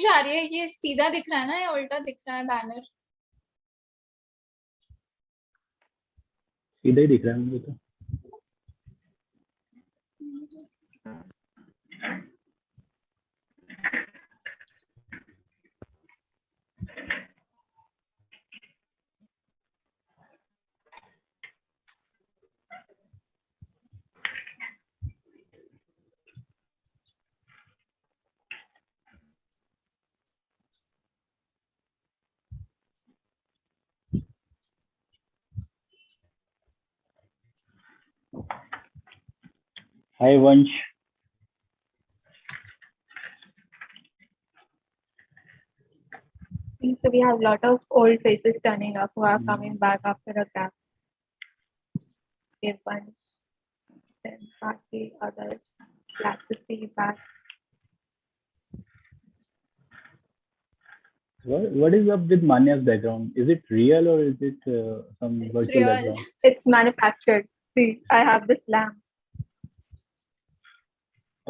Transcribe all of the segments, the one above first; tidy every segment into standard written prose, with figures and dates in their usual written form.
Range आ रही है? ये सीधा दिख रहा है ना या उल्टा दिख रहा है बैनर? सीधा ही दिख रहा है मुझे तो। Hi Vansh. So we have a lot of old faces turning up who are coming back after a gap. Okay, Vansh, then Sachi, others. Glad to see you back. What is up with Manya's background? Is it real or is it some It's virtual real. background? It's manufactured. See, I have this lamp.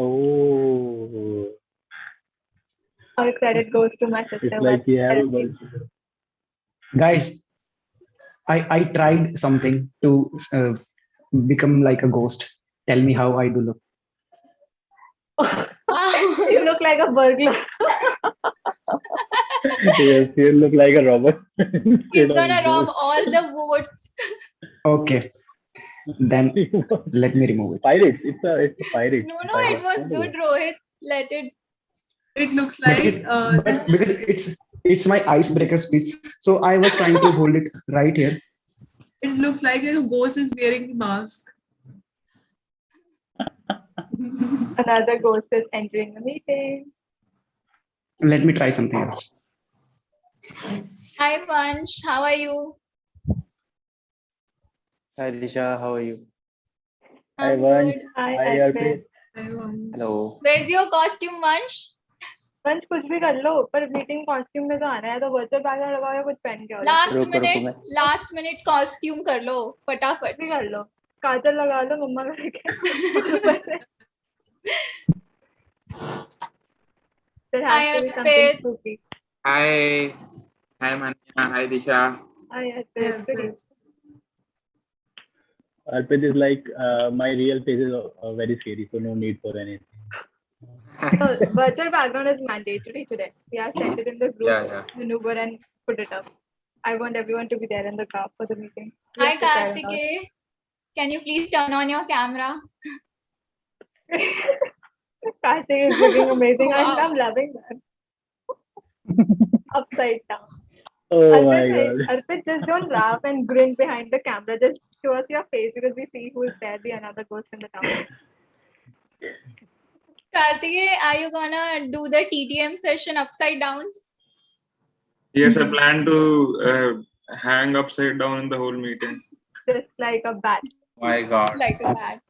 Oh, All credit goes to my sister. it's like who you has have a helped me. virtual. Guys, I tried something to become like a ghost. Tell me how I do look. You look like a burglar. Yes, you look like a robber. He's gonna rob all the votes. Okay, then let me remove it. Pirates. It's a pirate. No, it was good, Rohit. Let it. It looks But like but because it's my icebreaker speech, so I was trying to hold it right here. it looks like a ghost is wearing the mask. Another ghost is entering the meeting. Let me try something else. Hi, Vansh. How are you? Hi Disha, how are you? Hi I'm Vansh. good. Hi, Hi Arpit. Arpit. Hello. Where's your costume, Vansh? पंच कुछ भी कर लो पर meeting costume में तो आना है तो virtual background लगाओ या कुछ पहन के आओ लास्ट मिनट कॉस्ट्यूम कर लो फटाफट भी कर लो काजल लगा लो मम्मा करके There has to be something spooky. Hi Manya. Hi Disha. Hi, Arpit. Good. Arpit is like my real face is very scary, so no need for anything. So virtual background is mandatory today. We have sent it in the group, maneuver and put it up. I want everyone to be there in the graph for the meeting. Hi Kartikeya. Can you please turn on your camera? Kartik is looking amazing. Wow. I'm loving that. Upside down. Oh my god. Arpit, just don't laugh and grin behind the camera. Just show us your face because we see who is there, the another ghost in the town. Kartikeya, are you gonna do the TTM session upside down? Yes, I plan to hang upside down in the whole meeting. Just like a bat. My God. Like a bat.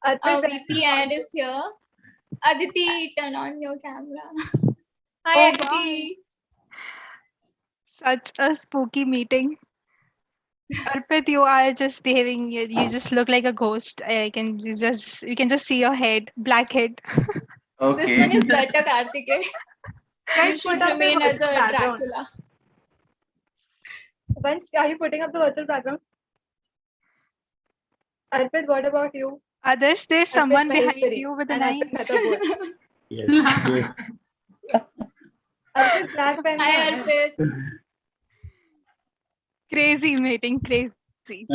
Our VP ad is here. Aditi, turn on your camera. Hi, Aditi. Such a spooky meeting. Arpit, you are just behaving. You just look like a ghost. You can just see your head, black head. Okay. This one is better, Kartikeya. You should remain as a Dracula. Once, are you putting up the virtual background? Arpit, what about you? Others, there's someone behind you with a knife. Yes. Arpit, black pen. Hi, Arpit. Crazy meeting, crazy.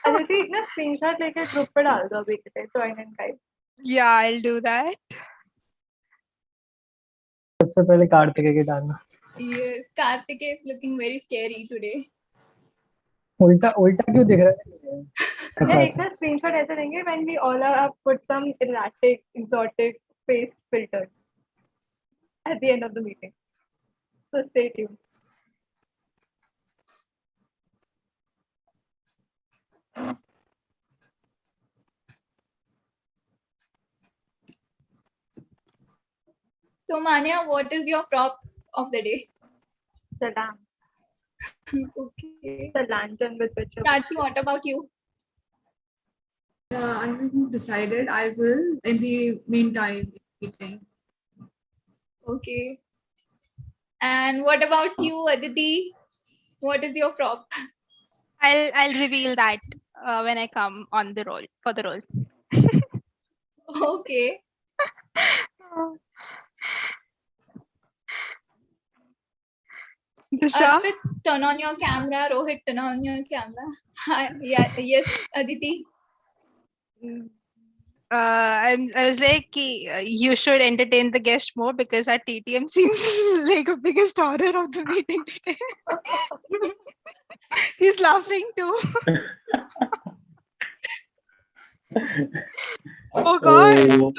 Aditi, एक ना screenshot लेके group पे डाल दो अभी के join and guide. Yeah, I'll do that. सबसे पहले कार्तिकेय के डालना. Yes, Kartikeya is looking very scary today. उल्टा क्यों दिख रहा है? यार एक ना screenshot ऐसे देंगे when we all have put some erratic, exotic face filter at the end of the meeting. So stay tuned. So, Manya, what is your prop of the day? The lamp. Okay. The lantern with which. Prachi, what about you? I haven't decided. I will in the meantime meeting. Okay. And what about you, Aditi? What is your prop? I'll reveal that when I come on the roll for the role. Okay. Disha? Arpit, turn on your camera. Rohit, turn on your camera. Hi. Yeah. Yes, Aditi. I was like, you should entertain the guest more because our TTM seems like a biggest horror of the meeting today. He's laughing too. Oh God.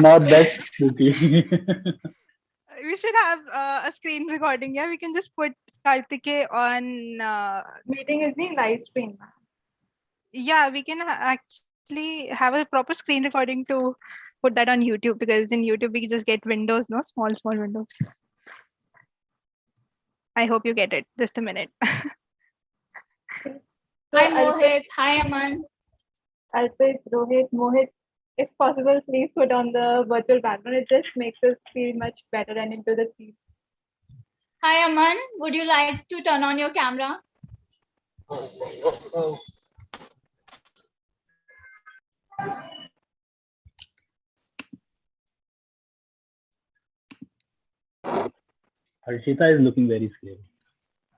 Not that spooky. We should have a screen recording. Yeah, we can just put Kartike on. Meeting is being live streamed. Yeah, we can actually have a proper screen recording to put that on YouTube, because in YouTube we just get windows, no small windows. I hope you get it. Just a minute. Hi, Mohit. Hi, Aman. Alpit, Rohit, Mohit, if possible, please put on the virtual background. It just makes us feel much better and into the scene. Hi, Aman. Would you like to turn on your camera? Harshita is looking very scary.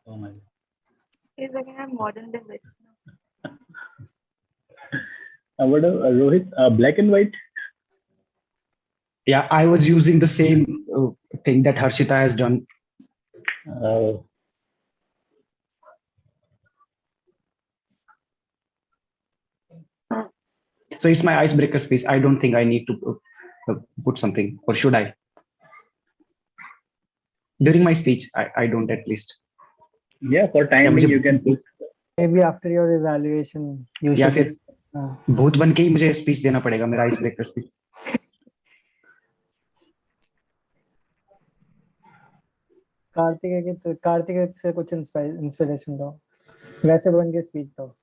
Oh my God. He's looking at modern day. What Rohit? Black and white? Yeah, I was using the same thing that Harshita has done. So it's my icebreaker speech. I don't think I need to put something, or should I? During my speech, I don't at least. Yeah, for timing you can put. Maybe after your evaluation, you या should. फिर भूत बन के ही मुझे speech देना पड़ेगा, मेरा icebreaker speech. Kartik से कुछ इंस्पिरेशन दो, वैसे बन के स्पीच दो.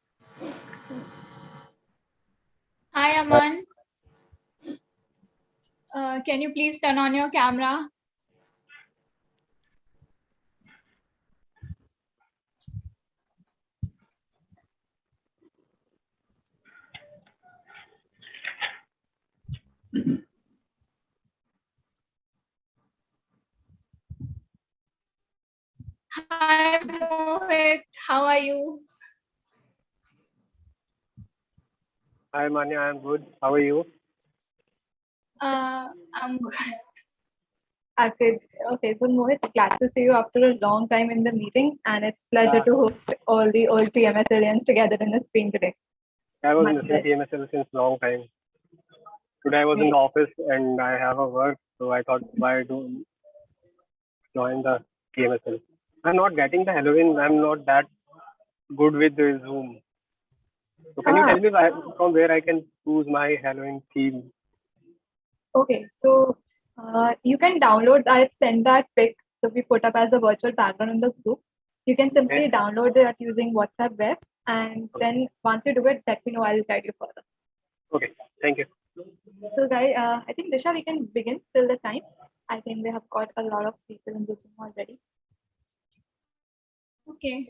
Hi, Aman. Can you please turn on your camera? Hi, Mohit. How are you? Hi, Manya. I'm good. How are you? I'm good. Okay, so Mohit, glad to see you after a long time in the meetings, and it's pleasure to host all the old TMS aliens together in the screen today. I was Much missing TMSL since long time. Today I was in the office and I have a work, so I thought why do join the TMSL. I'm not getting the Halloween. I'm not that good with the Zoom. So can you tell me from where I can choose my Halloween theme? Okay, so you can download. I've sent that pic so we put up as a virtual background in the group. You can simply download that using WhatsApp web, and then once you do it, let me know. I'll guide you further. Okay, thank you. So guys, I think Disha, we can begin till the time. I think we have got a lot of people in the room already. Okay.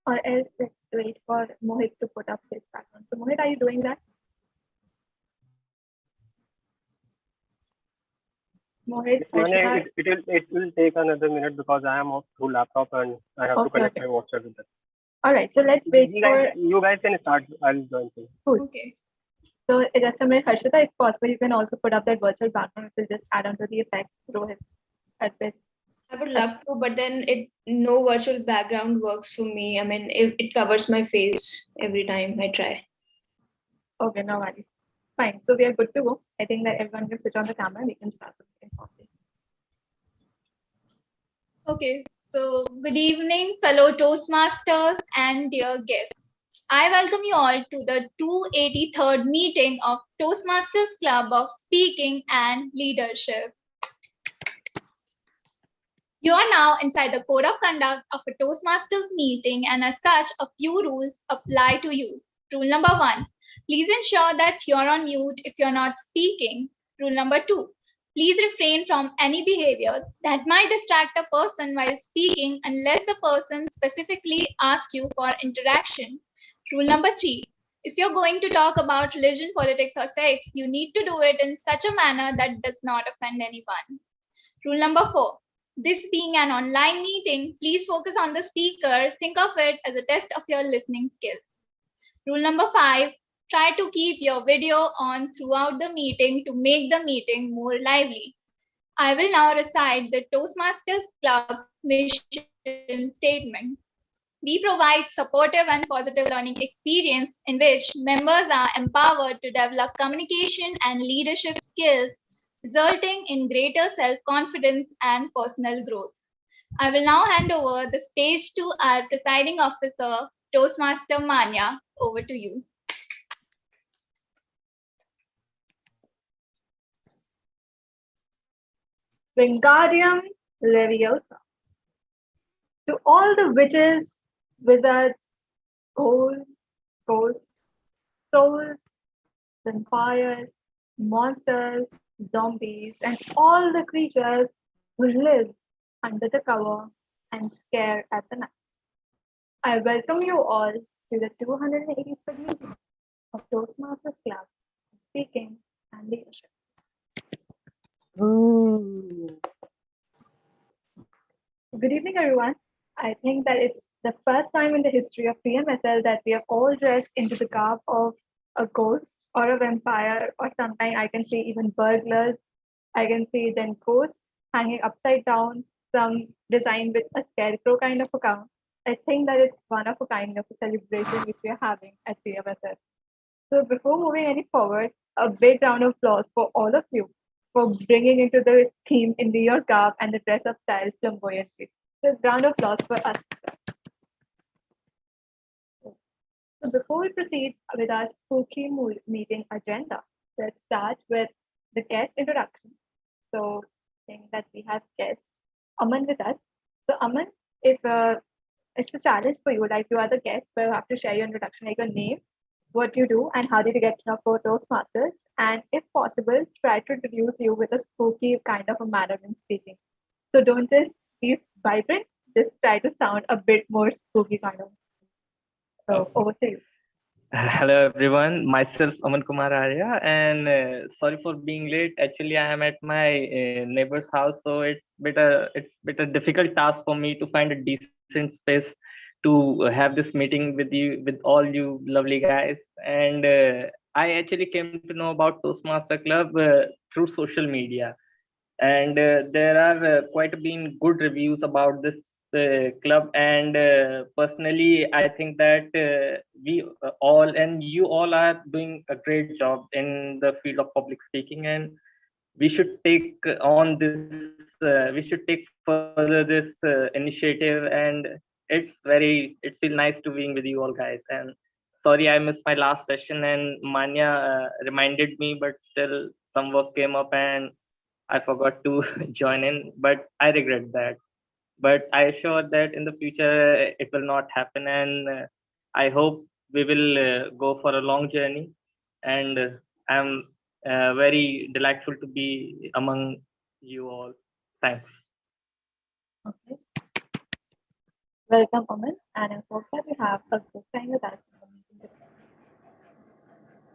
Or else let's wait for Mohit to put up his background. So Mohit, are you doing that? Mohit, it will take another minute because I am off through laptop and I have to connect my WhatsApp with that. All right, so let's wait you guys can start. I'll join you. Cool. Okay. So just a minute, Harshita, if possible, you can also put up that virtual background. It will just add on to the effects. Rohit, Arpit. I would love to, but then no virtual background works for me. I mean, it covers my face every time I try. Okay, no worries. Fine. So we are good to go. I think that everyone can switch on the camera and we can start. Okay. So good evening, fellow Toastmasters and dear guests. I welcome you all to the 283rd meeting of Toastmasters Club of Speaking and Leadership. You are now inside the code of conduct of a Toastmasters meeting, and as such, a few rules apply to you. Rule number 1, please ensure that you're on mute if you're not speaking. Rule number 2, please refrain from any behavior that might distract a person while speaking unless the person specifically asks you for interaction. Rule number 3, if you're going to talk about religion, politics, or sex, you need to do it in such a manner that does not offend anyone. Rule number 4, this being an online meeting, please focus on the speaker. Think of it as a test of your listening skills. Rule number 5, try to keep your video on throughout the meeting to make the meeting more lively. I will now recite the Toastmasters Club mission statement. We provide supportive and positive learning experience in which members are empowered to develop communication and leadership skills, resulting in greater self-confidence and personal growth. I will now hand over the stage to our presiding officer, Toastmaster Manya. Over to you. Wingardium Leviosa. To all the witches, wizards, ghosts, souls, vampires, monsters, zombies, and all the creatures who live under the cover and scare at the night. I welcome you all to the 283rd meeting of Toastmasters Club, Speaking and Leadership. Good evening, everyone. I think that it's the first time in the history of PMSL that we have all dressed into the garb of a ghost or a vampire, or sometimes I can see even burglars. I can see then ghosts hanging upside down, some design with a scarecrow kind of a gown. I think that it's one of a kind of a celebration which we are having at PMSL. So before moving any forward, a big round of applause for all of you for bringing into the theme in your garb and the dress-up style flamboyantly. So round of applause for us. So before we proceed with our spooky meeting agenda, let's start with the guest introduction. So I think that we have guest Aman with us. So Aman, if it's a challenge for you, like you are the guest, but you have to share your introduction, like your name, what you do, and how did you get to know for Toastmasters, and if possible, try to introduce you with a spooky kind of a manner in speaking. So don't just be vibrant, just try to sound a bit more spooky kind of. So over to you. Hello everyone, myself Aman Kumar Arya, and sorry for being late. Actually, I am at my neighbor's house, so it's bit a difficult task for me to find a decent space to have this meeting with you, with all you lovely guys. And I actually came to know about Toastmaster Club through social media, and there are quite been good reviews about this club, and personally I think that we all and you all are doing a great job in the field of public speaking, and we should take on this we should take further this initiative, and it's feels nice to being with you all guys. And sorry I missed my last session, and Manya reminded me, but still some work came up and I forgot to join in, but I regret that. But I assure that in the future it will not happen, and I hope we will go for a long journey. And I'm very delightful to be among you all. Thanks. Okay. Welcome, Aman, and I hope that you have a good time with us.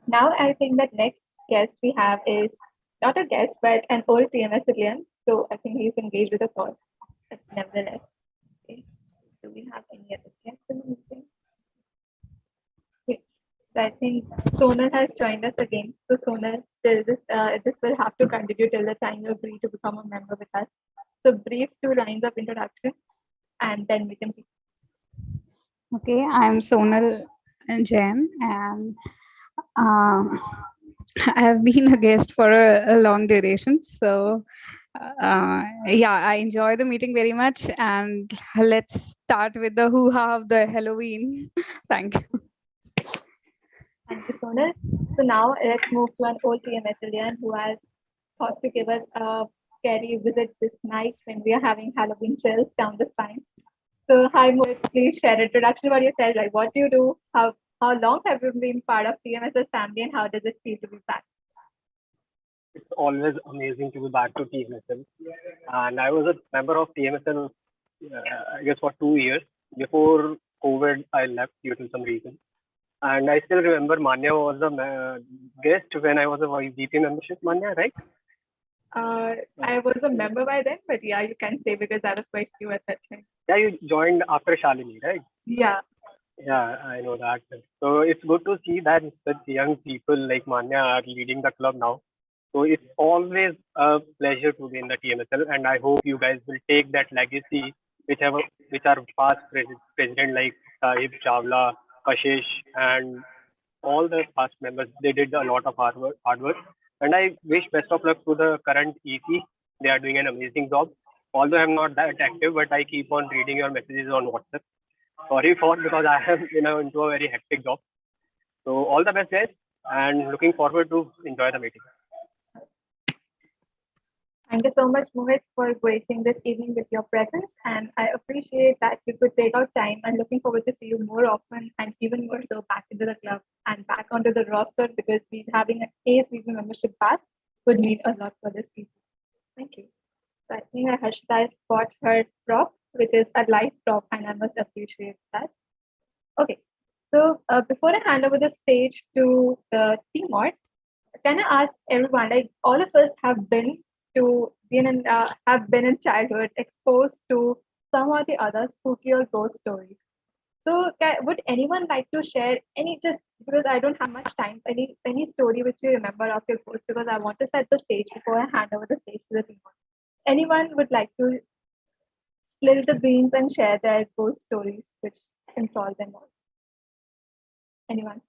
Now, I think that next guest we have is not a guest, but an old TMS again. So I think he's engaged with a call. But nevertheless, okay. Do we have any other guests in the meeting? Okay. So I think Sonal has joined us again. So Sonal, till this will have to continue till the time you agree to become a member with us. So brief 2 lines of introduction, and then we can. Okay, I'm Sonal Jain, and I have been a guest for a long duration. So yeah, I enjoy the meeting very much, and let's start with the hoo-ha of the Halloween. Thank you. Thank you, Sonal. So now let's move to an old TMS who has thought to give us a scary visit this night when we are having Halloween chills down the spine. So, hi, Mohit, please share introduction about yourself. Like, what do you do? How long have you been part of TMS's family, and how does it feel to be back? It's always amazing to be back to TMSL. And I was a member of TMSL, I guess, for 2 years. Before COVID, I left due to some reason. And I still remember Manya was a guest when I was a VP membership, Manya, right? I was a member by then, but yeah, you can say because I was quite new at that time. Yeah, you joined after Shalini, right? Yeah. Yeah, I know that. So it's good to see that such young people like Manya are leading the club now. So it's always a pleasure to be in the TMSL, and I hope you guys will take that legacy, which our past president like Sahib Chawla, Kashish, and all the past members. They did a lot of hard work, and I wish best of luck to the current EC. They are doing an amazing job. Although I'm not that active, but I keep on reading your messages on WhatsApp. Sorry because I am into a very hectic job. So all the best, guys, and looking forward to enjoy the meeting. Thank you so much, Mohit, for gracing this evening with your presence. And I appreciate that you could take out time, and looking forward to see you more often and even more so back into the club and back onto the roster, because having an ASVP membership back would mean a lot for this season. Thank you. So I think Harshita spot her prop, which is a live prop, and I must appreciate that. Okay, so before I hand over the stage to the team mod, can I ask everyone, like all of us have been in childhood exposed to some or the other spooky or ghost stories. So would anyone like to share any, just because I don't have much time, any story which you remember of your ghost, because I want to set the stage before I hand over the stage to the team. Anyone would like to spill the beans and share their ghost stories which enthrall them all? Anyone?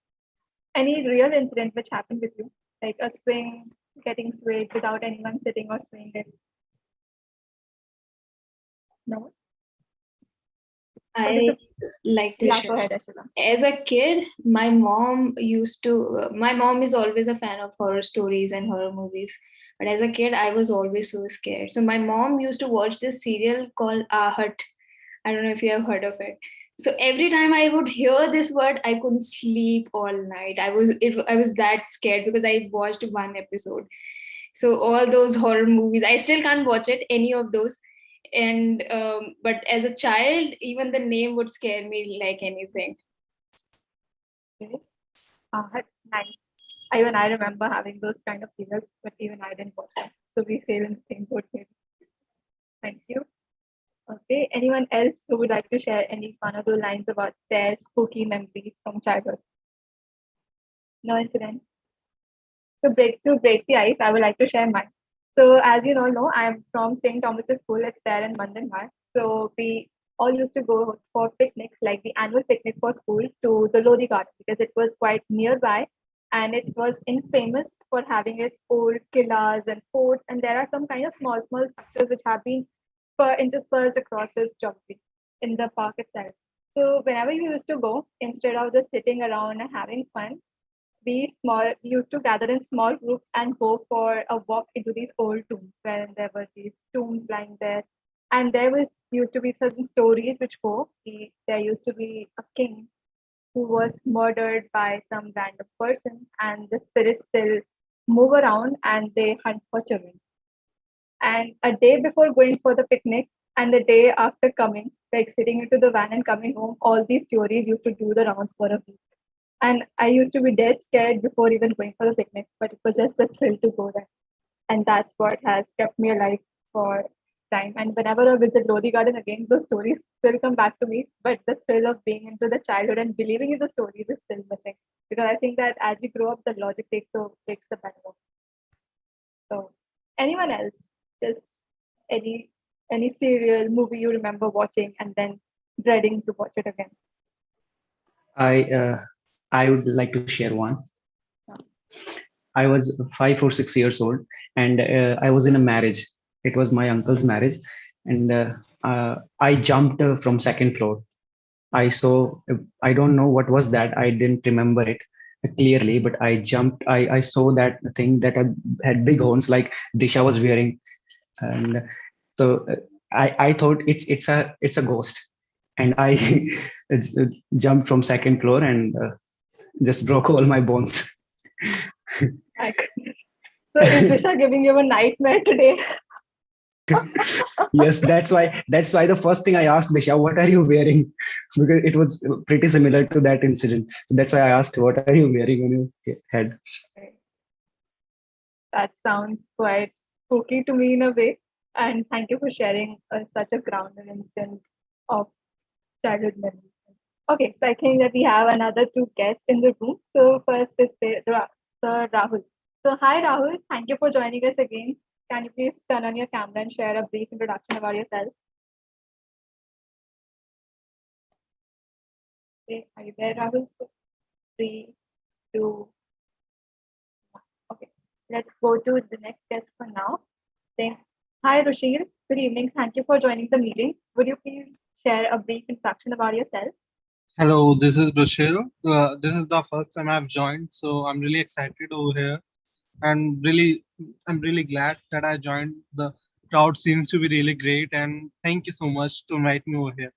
Any real incident which happened with you, like a swing getting swayed without anyone sitting or swaying it? No? I like to Yeah, share. go ahead, Ashila. As a kid, my mom is always a fan of horror stories and horror movies. But as a kid, I was always so scared. So my mom used to watch this serial called Ahat. I don't know if you have heard of it. So every time I would hear this word, I couldn't sleep all night. I was that scared because I watched one episode. So all those horror movies, I still can't watch it, any of those. And but as a child, even the name would scare me like anything. Okay. Nice. Even I remember having those kind of serials, but even I didn't watch them. So we sail in the same boat. Thank you. Okay. Anyone else who would like to share any one of those lines about their spooky memories from childhood? No incident. So to break the ice, I would like to share mine. So as you all know, I'm from St. Thomas's School. It's there in Mandanwar. So we all used to go for picnics, like the annual picnic for school, to the Lodi Garden, because it was quite nearby, and it was infamous for having its old killas and forts. And there are some kind of small structures which have been interspersed across this geography in the park itself. So whenever you used to go, instead of just sitting around and having fun, we used to gather in small groups and go for a walk into these old tombs, where there were these tombs lying there. And there used to be certain stories which there used to be a king who was murdered by some random person, and the spirits still move around and they hunt for children. And a day before going for the picnic and the day after coming, like sitting into the van and coming home, all these stories used to do the rounds for a week. And I used to be dead scared before even going for the picnic, but it was just a thrill to go there. And that's what has kept me alive for time. And whenever I visit Lodi Garden again, those stories still come back to me. But the thrill of being into the childhood and believing in the stories is still missing. Because I think that as we grow up, the logic takes the better over. So anyone else? Just any serial movie you remember watching and then dreading to watch it again? I would like to share one. I was 5 or 6 years old, and I was in a marriage. It was my uncle's marriage, and I jumped from second floor. I saw, I don't know what was that. I didn't remember it clearly, but I jumped. I saw that thing that had big horns like Disha was wearing. And so I thought it's a ghost, and I jumped from second floor and just broke all my bones. My goodness. So is Disha giving you a nightmare today? Yes, that's why the first thing I asked Disha, what are you wearing? Because it was pretty similar to that incident. So that's why I asked, what are you wearing on your head? That sounds quite spooky to me in a way. And thank you for sharing such a grounded instance of childhood memories. Okay, so I think that we have another two guests in the room. So first is Sir Rahul. So hi Rahul, thank you for joining us again. Can you please turn on your camera and share a brief introduction about yourself? Okay, are you there, Rahul? So 3, 2, 1. Okay, let's go to the next guest for now. Saying, hi Rushil, good evening. Thank you for joining the meeting. Would you please share a brief introduction about yourself? Hello, this is Rushil. This is the first time I've joined, so I'm really excited over here, and I'm really glad that I joined. The crowd seems to be really great, and thank you so much to invite me over here.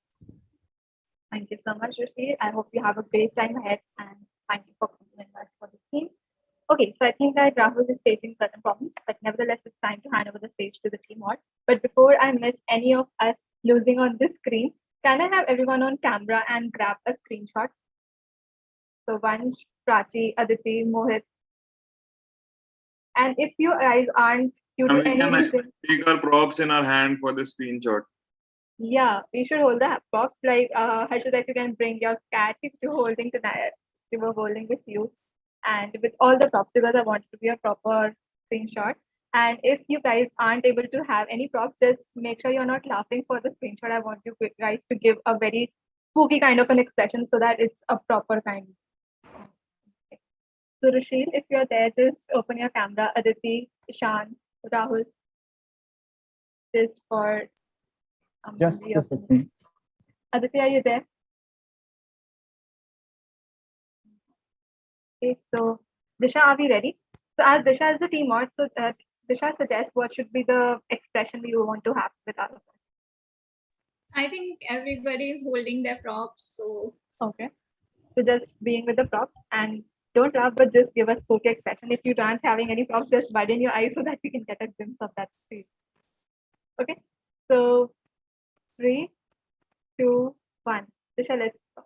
Thank you so much, Rushil. I hope you have a great time ahead, and thank you for coming us for the team. Okay, so I think that Rahul is facing certain problems, but nevertheless, it's time to hand over the stage to the team mod. But before I miss any of us losing on this screen, can I have everyone on camera and grab a screenshot? So Vansh, Prachi, Aditi, Mohit. And if you guys aren't due to And we any can reason, take our props in our hand for the screenshot. yeah, we should hold the props. Like Harshad, if you can bring your cat if you're holding tonight, we were holding with you. And with all the props, because I want it to be a proper screenshot. And if you guys aren't able to have any props, just make sure you're not laughing for the screenshot. I want you guys to give a very spooky kind of an expression so that it's a proper kind. Okay. So Rushil, if you're there, just open your camera. Aditi, Ishan, Rahul, just for Just a second. Aditi, are you there? Okay, so Disha, are we ready? So as Disha is the team mod, so Disha suggests what should be the expression we want to have with all of us. I think everybody is holding their props, so Okay. So just being with the props and don't laugh, but just give us spooky expression. If you aren't having any props, just widen your eyes so that we can get a glimpse of that face. Okay. So 3, 2, 1. Disha, let's go.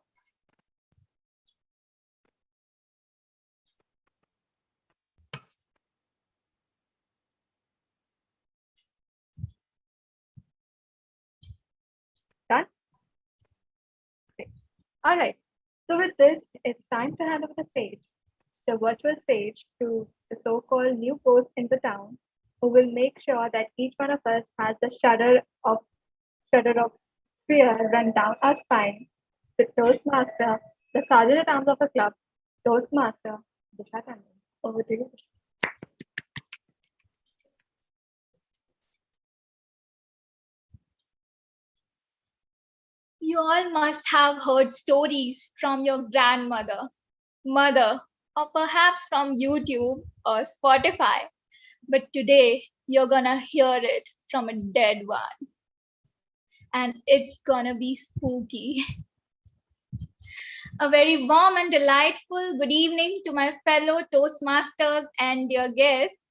Done? Okay. All right. So with this, it's time to hand over the stage, the virtual stage, to the so-called new ghost in the town, who will make sure that each one of us has the shudder of fear run down our spine. The Toastmaster, the sergeant at arms of the club, Toastmaster, Disha Tandon. Over to you. you all must have heard stories from your grandmother, mother, or perhaps from YouTube or Spotify. But today, you're gonna hear it from a dead one. And it's gonna be spooky. A very warm and delightful good evening to my fellow Toastmasters and dear guests.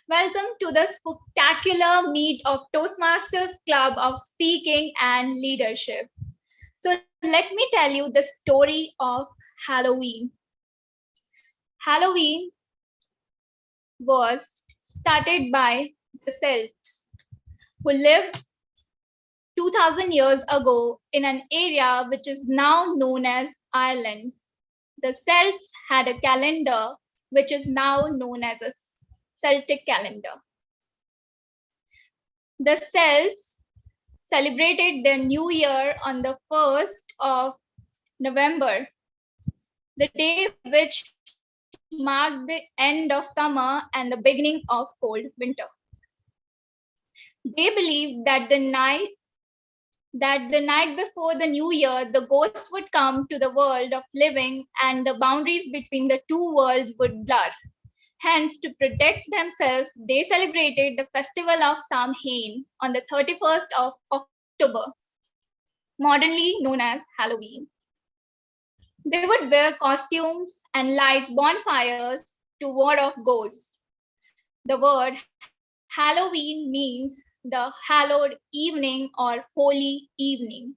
Welcome to the spectacular meet of Toastmasters Club of Speaking and Leadership. So let me tell you the story of Halloween. Halloween was started by the Celts, who lived 2000 years ago in an area which is now known as Ireland. The Celts had a calendar which is now known as a Celtic calendar. The Celts celebrated their new year on the 1st of November, the day which marked the end of summer and the beginning of cold winter. They believed that the night before the new year, the ghost would come to the world of living and the boundaries between the two worlds would blur. Hence, to protect themselves, they celebrated the festival of Samhain on the 31st of October, modernly known as Halloween. They would wear costumes and light bonfires to ward off ghosts. The word Halloween means the hallowed evening or holy evening.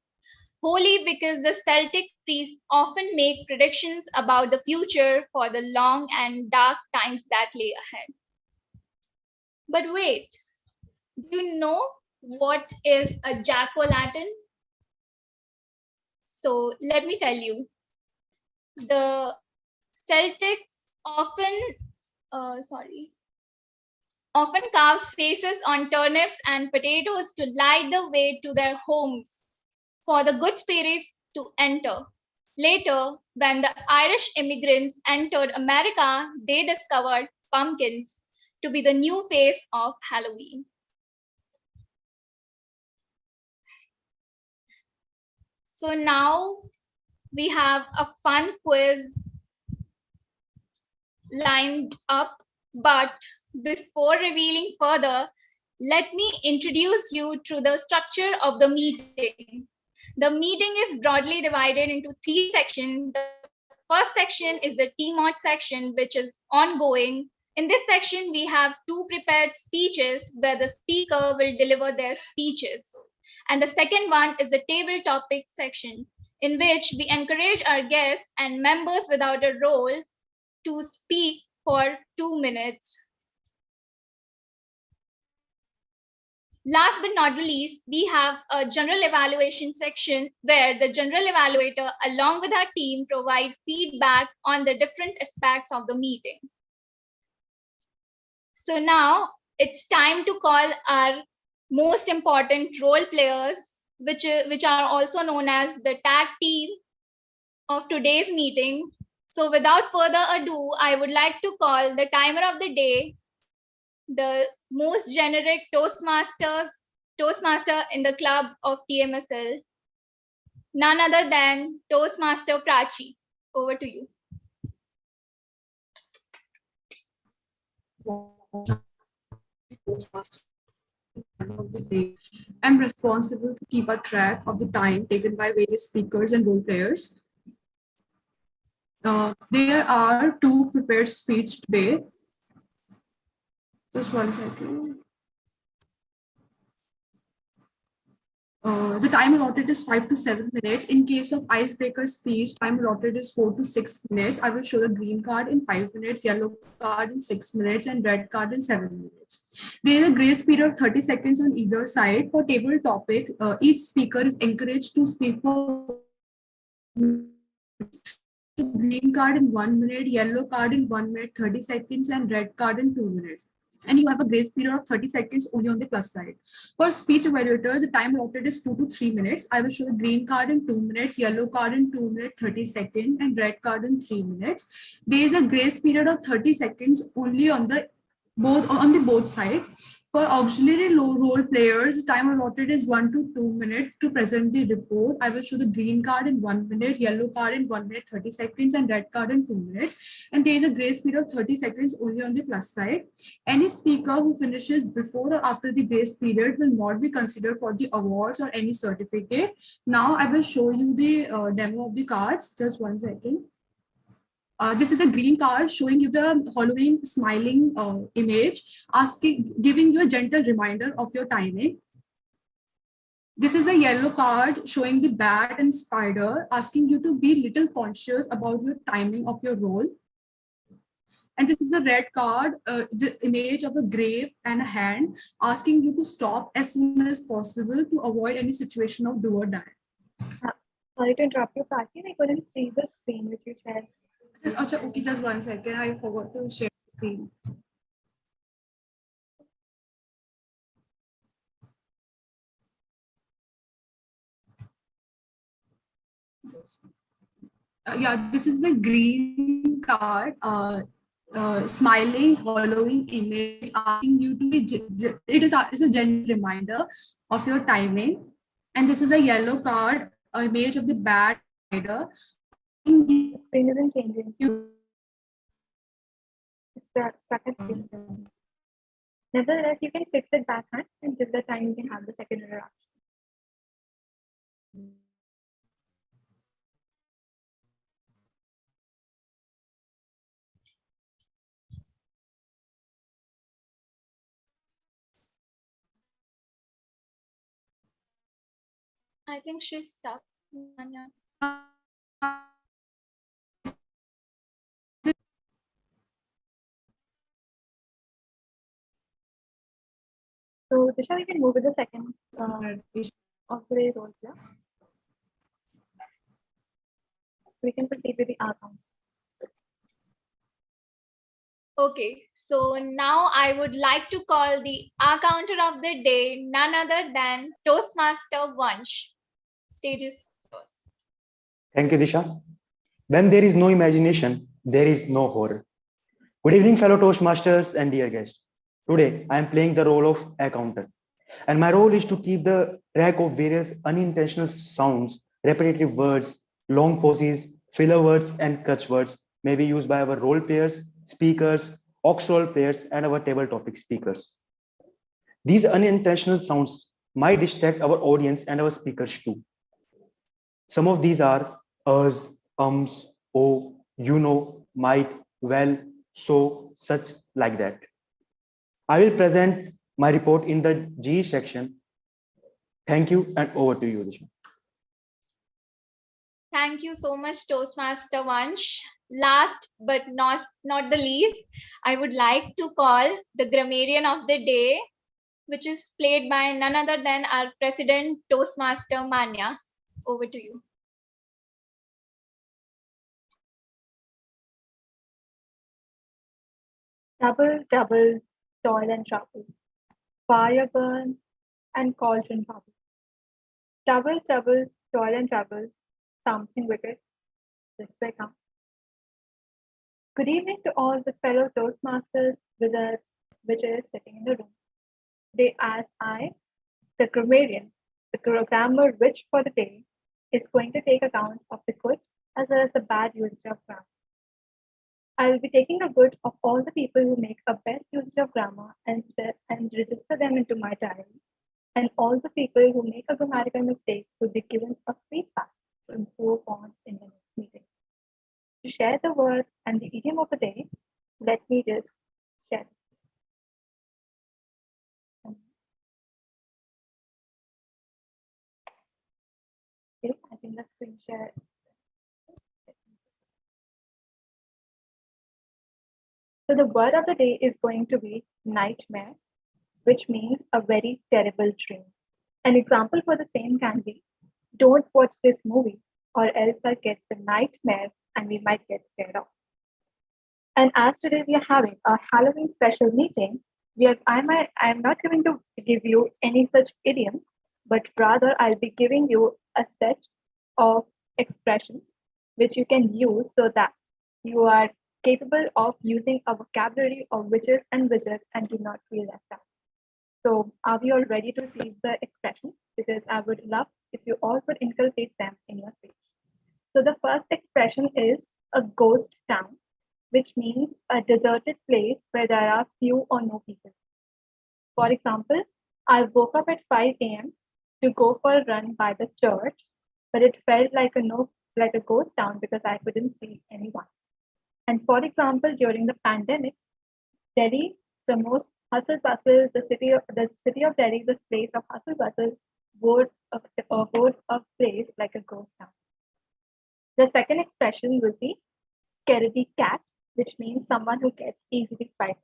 Holy because the Celtic priests often make predictions about the future for the long and dark times that lay ahead. But wait, do you know what is a jack-o'-lantern? So let me tell you. The Celtics often carves faces on turnips and potatoes to light the way to their homes for the good spirits to enter. Later, when the Irish immigrants entered America, they discovered pumpkins to be the new face of Halloween. So now we have a fun quiz lined up, but before revealing further, let me introduce you to the structure of the meeting. The meeting is broadly divided into 3 sections. The first section is the T-Mod section, which is ongoing. In this section, we have 2 prepared speeches where the speaker will deliver their speeches. And the second one is the table topic section, in which we encourage our guests and members without a role to speak for 2 minutes. Last but not the least, we have a general evaluation section where the general evaluator, along with our team, provide feedback on the different aspects of the meeting. So now it's time to call our most important role players, which are also known as the tag team of today's meeting. So without further ado, I would like to call the timer of the day, the most generic Toastmaster in the club of TMSL, none other than Toastmaster Prachi. Over to you. Of the day. I'm responsible to keep a track of the time taken by various speakers and role players. There are 2 prepared speeches today. Just one second. The time allotted is 5 to 7 minutes. In case of icebreaker speech, time allotted is 4 to 6 minutes. I will show the green card in 5 minutes, yellow card in 6 minutes, and red card in 7 minutes. There is a grace period of 30 seconds on either side. For table topic, each speaker is encouraged to speak for green card in 1 minute, yellow card in 1 minute, 30 seconds, and red card in 2 minutes. And you have a grace period of 30 seconds only on the plus side. For speech evaluators, the time allotted is 2 to 3 minutes. I will show the green card in 2 minutes, yellow card in 2 minutes, 30 seconds, and red card in 3 minutes. There is a grace period of 30 seconds only on both sides. For auxiliary role players, time allotted is 1 to 2 minutes to present the report. I will show the green card in 1 minute, yellow card in 1 minute, 30 seconds, and red card in 2 minutes. And there is a grace period of 30 seconds only on the plus side. Any speaker who finishes before or after the grace period will not be considered for the awards or any certificate. Now I will show you the demo of the cards. Just one second. This is a green card showing you the Halloween smiling image, giving you a gentle reminder of your timing. This is a yellow card showing the bat and spider, asking you to be little conscious about your timing of your role. And this is a red card, the image of a grave and a hand, asking you to stop as soon as possible to avoid any situation of do or die. Sorry to interrupt you, Prachi. I couldn't see the screen which you shared. Okay, just one second. I forgot to share the screen. Yeah, this is the green card. Smiling, Halloween image, asking you to be. It is a gentle reminder of your timing. And this is a yellow card, image of the bat spider. The screen isn't changing. stuck at screen. Nevertheless, you can fix it backhand, and till the time you can have the second interaction. I think she's stuck. Manya. So, Disha, we can move with the second of the role here. We can proceed with the outcome. Okay, so now I would like to call the counter of the day none other than Toastmaster Vansh. Stage is yours. Thank you, Disha. When there is no imagination, there is no horror. Good evening, fellow Toastmasters and dear guests. Today, I am playing the role of accountant, and my role is to keep the track of various unintentional sounds, repetitive words, long pauses, filler words, and crutch words may be used by our role players, speakers, aux role players, and our table topic speakers. These unintentional sounds might distract our audience and our speakers too. Some of these are us, oh, you know, might, well, so, such, like that. I will present my report in the GE section. Thank you, and over to you, Disha. Thank you so much, Toastmaster Vansh. Last but not the least, I would like to call the grammarian of the day, which is played by none other than our president, Toastmaster Manya. Over to you. Double, double, toil and trouble. Fire burn and cauldron bubble. Double, double, toil and trouble. Something wicked. This way come. Good evening to all the fellow Toastmasters, wizards, witches sitting in the room. Today, as I, the grammarian, the grammar witch for the day, is going to take account of the good as well as the bad usage of grammar. I will be taking the good of all the people who make a best usage of grammar and register them into my diary. And all the people who make a grammatical mistake will be given a feedback to improve on in the next meeting. To share the word and the idiom of the day, let me just share. Okay, I think the screen share. So the word of the day is going to be nightmare, which means a very terrible dream. An example for the same can be, don't watch this movie or else I'll get the nightmare and we might get scared off. And as today we are having a Halloween special meeting, I'm not going to give you any such idioms, but rather I'll be giving you a set of expressions which you can use so that you are capable of using a vocabulary of witches and wizards and do not feel left out. So are we all ready to receive the expressions? Because I would love if you all could inculcate them in your speech. So the first expression is a ghost town, which means a deserted place where there are few or no people. For example, I woke up at 5 a.m. to go for a run by the church, but it felt like a ghost town because I couldn't see anyone. And for example, during the pandemic, Delhi, the most hustle bustle, the city of Delhi, this place of hustle bustle, would a place like a ghost town. The second expression will be scaredy cat, which means someone who gets easily frightened.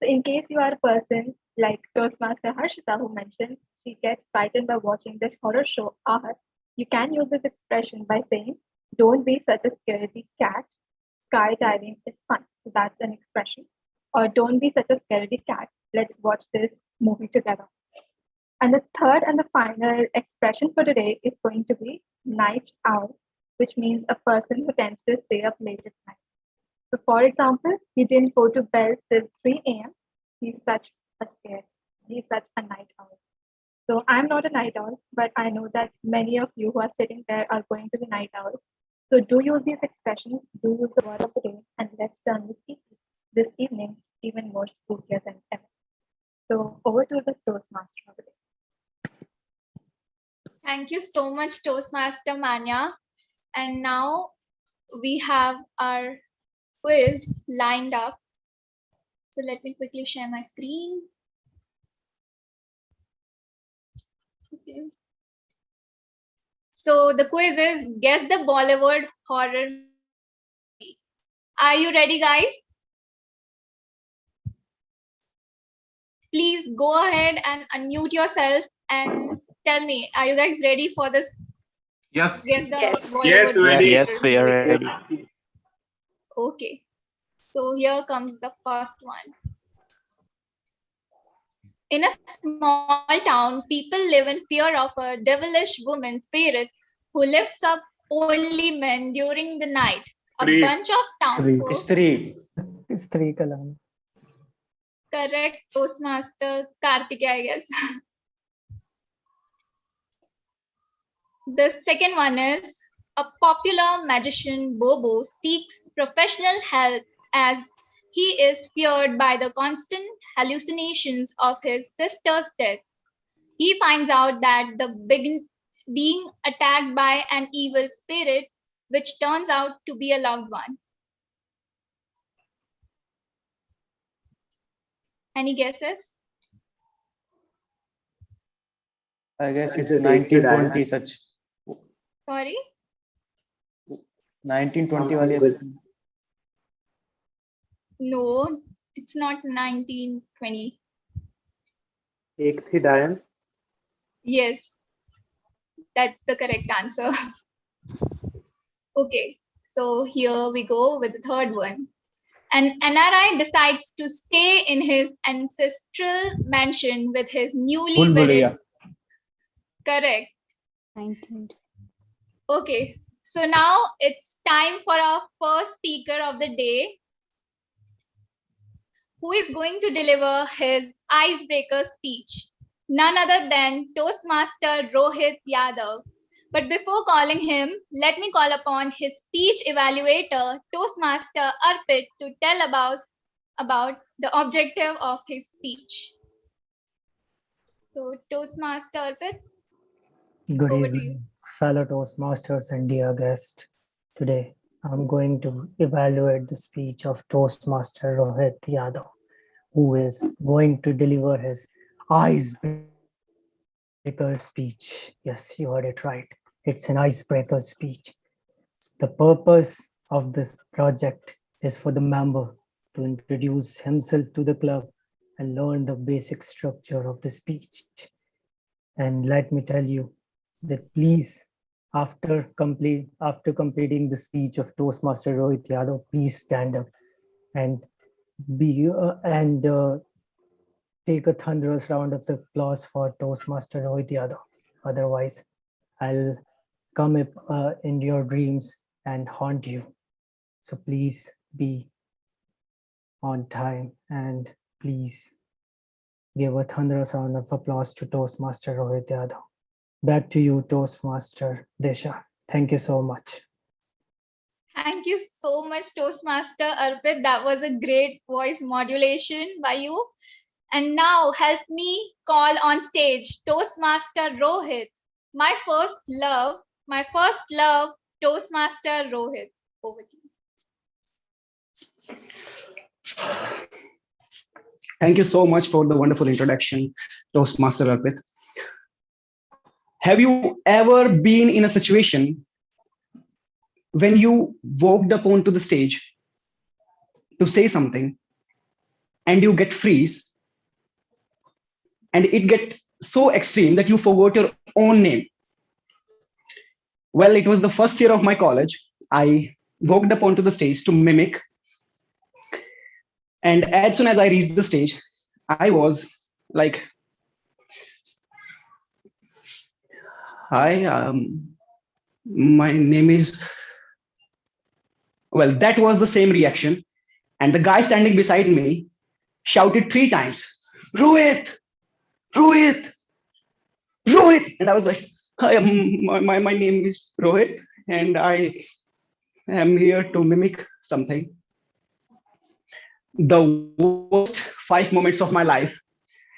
So in case you are a person like Toastmaster Harshita, who mentioned she gets frightened by watching the horror show Ahat, you can use this expression by saying, don't be such a scaredy cat, skydiving is fun. So that's an expression. Or don't be such a scaredy cat, let's watch this movie together. And the third and the final expression for today is going to be night owl, which means a person who tends to stay up late at night. So for example, he didn't go to bed till 3 a.m. He's such a night owl. So I'm not a night owl, but I know that many of you who are sitting there are going to be night owls. So do use these expressions, do use the word of the day, and let's turn this evening even more spookier than ever. So over to the Toastmaster of the day. Thank you so much, Toastmaster Manya. And now we have our quiz lined up. So let me quickly share my screen. Okay. So the quiz is guess the Bollywood horror movie. Are you ready, guys? Please go ahead and unmute yourself and tell me, are you guys ready for this? Yes. Guess the Yes. Bollywood ready. Yes, we are quiz? ready. Okay. So here comes the first one. In a small town, people live in fear of a devilish woman spirit who lifts up only men during the night. A Three. bunch of townsfolk. It's three. It's three kalam. Correct, Toastmaster Karthik, I guess. The second one is a popular magician Bobo seeks professional help as he is feared by the constant hallucinations of his sister's death. He finds out that being attacked by an evil spirit, which turns out to be a loved one. Any guesses? I guess it's 1920 such. Sorry? 1920 wali. No, it's not 1920. एक थी डायन. Yes, that's the correct answer. Okay, so here we go with the third one. An NRI decides to stay in his ancestral mansion with his newly wedded. Correct. 19. Okay, so now it's time for our first speaker of the day, who is going to deliver his icebreaker speech. None other than Toastmaster Rohit Yadav. But before calling him, let me call upon his speech evaluator, Toastmaster Arpit, to tell about the objective of his speech. So, Toastmaster Arpit, Good over to you. evening, fellow Toastmasters and dear guest. Today, I'm going to evaluate the speech of Toastmaster Rohit Yadav, who is going to deliver his icebreaker speech. Yes, you heard it right. It's an icebreaker speech. The purpose of this project is for the member to introduce himself to the club and learn the basic structure of the speech. And let me tell you that please, after completing the speech of Toastmaster Rohit Yadav, please stand up and take a thunderous round of applause for Toastmaster Rohit Yadav. Otherwise, I'll come up in your dreams and haunt you. So please be on time and please give a thunderous round of applause to Toastmaster Rohit Yadav. Back to you, Toastmaster Desha. Thank you so much. Thank you so much, Toastmaster Arpit. That was a great voice modulation by you. And now help me call on stage Toastmaster Rohit. My first love, Toastmaster Rohit. Over to you. Thank you so much for the wonderful introduction, Toastmaster Arpit. Have you ever been in a situation when you walked up onto the stage to say something and you get freeze and it get so extreme that you forgot your own name? Well, it was the first year of my college. I walked up onto the stage to mimic, and as soon as I reached the stage, I was like, hi, my name is, well, that was the same reaction. And the guy standing beside me shouted 3 times, Rohit, Rohit, Rohit. And I was like, hi, my name is Rohit and I am here to mimic something. the worst 5 moments of my life.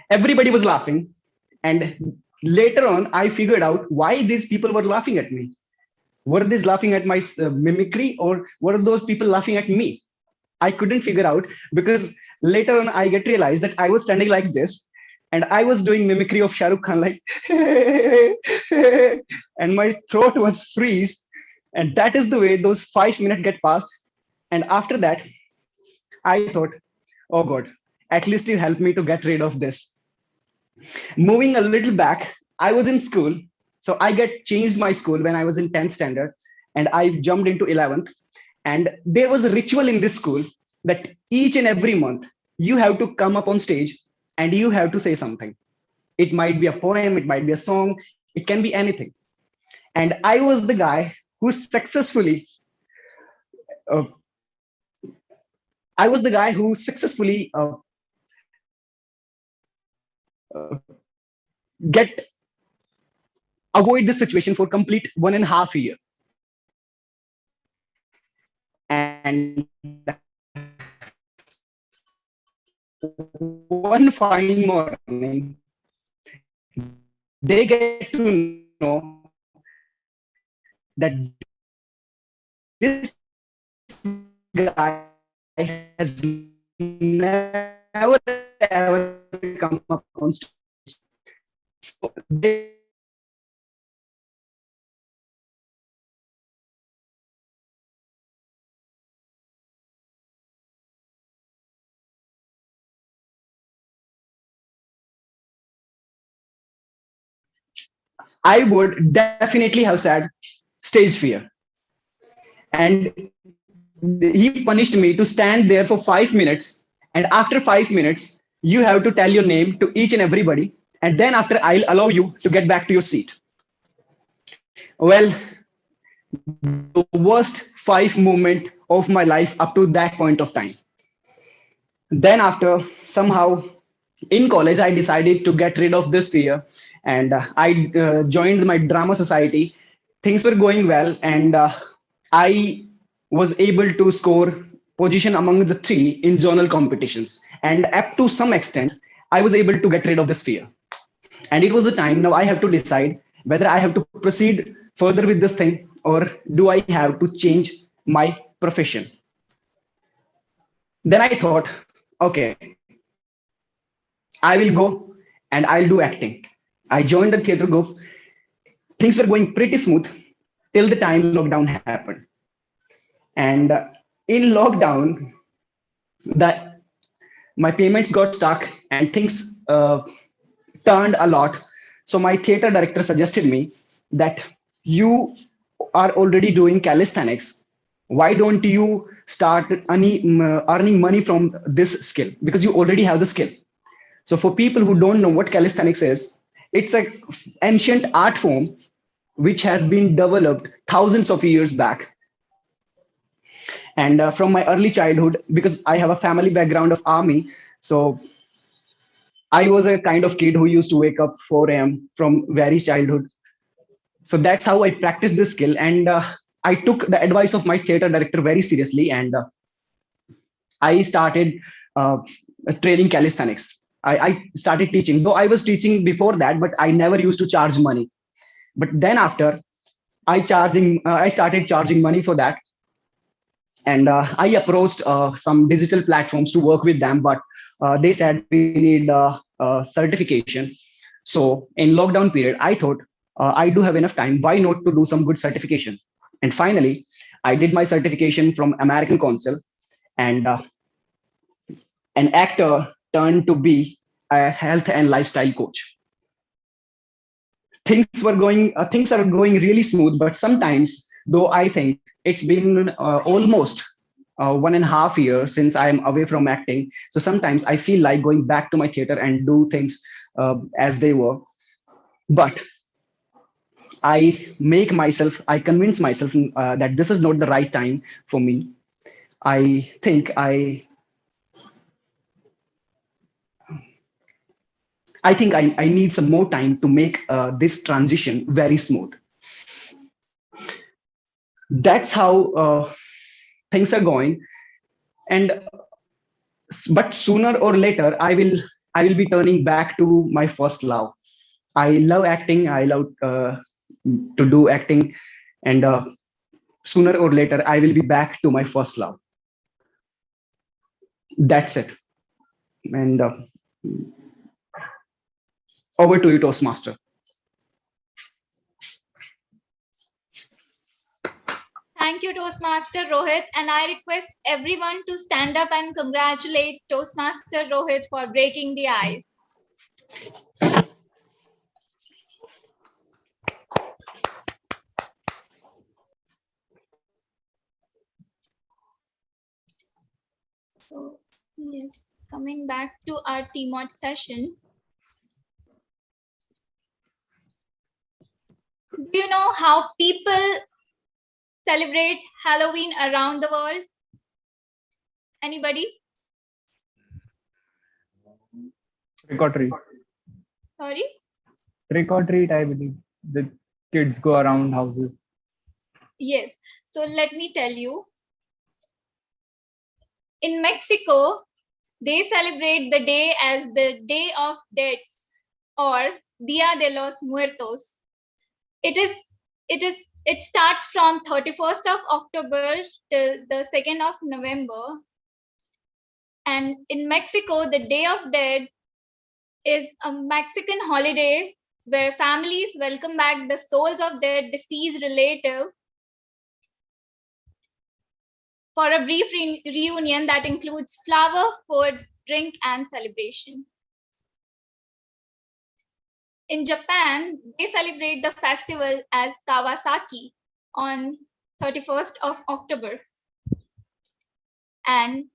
Everybody was laughing, and later on, I figured out why these people were laughing at me. Were they laughing at my mimicry, or were those people laughing at me? I couldn't figure out, because later on I get realized that I was standing like this and I was doing mimicry of Shah Rukh Khan, like, and my throat was freeze. And that is the way those 5 minutes get passed. And after that, I thought, oh God, at least you helped me to get rid of this. Moving a little back, I was in school. So I get changed my school when I was in 10th standard, and I jumped into 11th. And there was a ritual in this school that each and every month you have to come up on stage and you have to say something. It might be a poem, it might be a song, it can be anything. And I was the guy who successfully, uh, I was the guy who successfully get avoid this situation for complete 1.5 year. And one fine morning, they get to know that this guy has never ever come up on stage. So they I would definitely have said stage fear. And he punished me to stand there for 5 minutes. And after 5 minutes, you have to tell your name to each and everybody. And then after, I'll allow you to get back to your seat. Well, the worst 5 moment of my life up to that point of time. Then after, somehow in college, I decided to get rid of this fear, and I joined my drama society. Things were going well, and I was able to score position among the three in zonal competitions. And up to some extent, I was able to get rid of this fear. And it was the time now I have to decide whether I have to proceed further with this thing, or do I have to change my profession. Then I thought, okay, I will go and I'll do acting. I joined the theater group. Things were going pretty smooth till the time lockdown happened. And in lockdown, that my payments got stuck and things turned a lot. So my theater director suggested me that you are already doing calisthenics. Why don't you start earning money from this skill? Because you already have the skill. So for people who don't know what calisthenics is, it's an ancient art form which has been developed thousands of years back. And from my early childhood, because I have a family background of army, so I was a kind of kid who used to wake up 4 a.m. from very childhood. So that's how I practiced this skill. And I took the advice of my theater director very seriously, and I started training calisthenics. I started teaching, though I was teaching before that, but I never used to charge money. But then after, I started charging money for that. And I approached some digital platforms to work with them, but they said we need a certification. So in lockdown period, I thought I do have enough time. Why not to do some good certification? And finally, I did my certification from American Council, and an actor turned to be a health and lifestyle coach. Things are going really smooth, but sometimes, though, I think it's been almost 1.5 years since I'm away from acting. So sometimes I feel like going back to my theater and do things as they were. But I convince myself that this is not the right time for me. I think I need some more time to make this transition very smooth. That's how things are going. And but sooner or later, I will be turning back to my first love. I love acting. I love to do acting, and sooner or later, I will be back to my first love. That's it. And over to you, Toastmaster. Thank you, Toastmaster Rohit. And I request everyone to stand up and congratulate Toastmaster Rohit for breaking the ice. So, yes, coming back to our TMOD session. Do you know how people celebrate Halloween around the world? Anybody? Trick or treat. Sorry? Trick or treat, I believe. The kids go around houses. Yes. So let me tell you. In Mexico, they celebrate the day as the Day of Deads or Dia de los Muertos. It starts from 31st of October till the 2nd of November. And in Mexico, the Day of Dead is a Mexican holiday where families welcome back the souls of their deceased relative for a brief reunion that includes flower, food, drink, and celebration. In Japan, they celebrate the festival as Kawasaki on 31st of October. And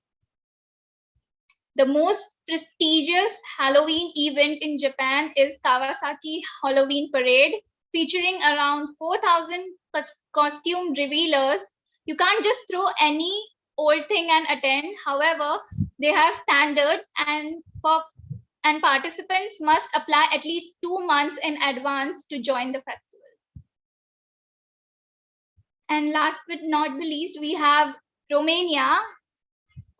the most prestigious Halloween event in Japan is Kawasaki Halloween Parade, featuring around 4,000 costume revealers. You can't just throw any old thing and attend. However, they have standards, and participants must apply at least 2 months in advance to join the festival. And last but not the least, we have Romania,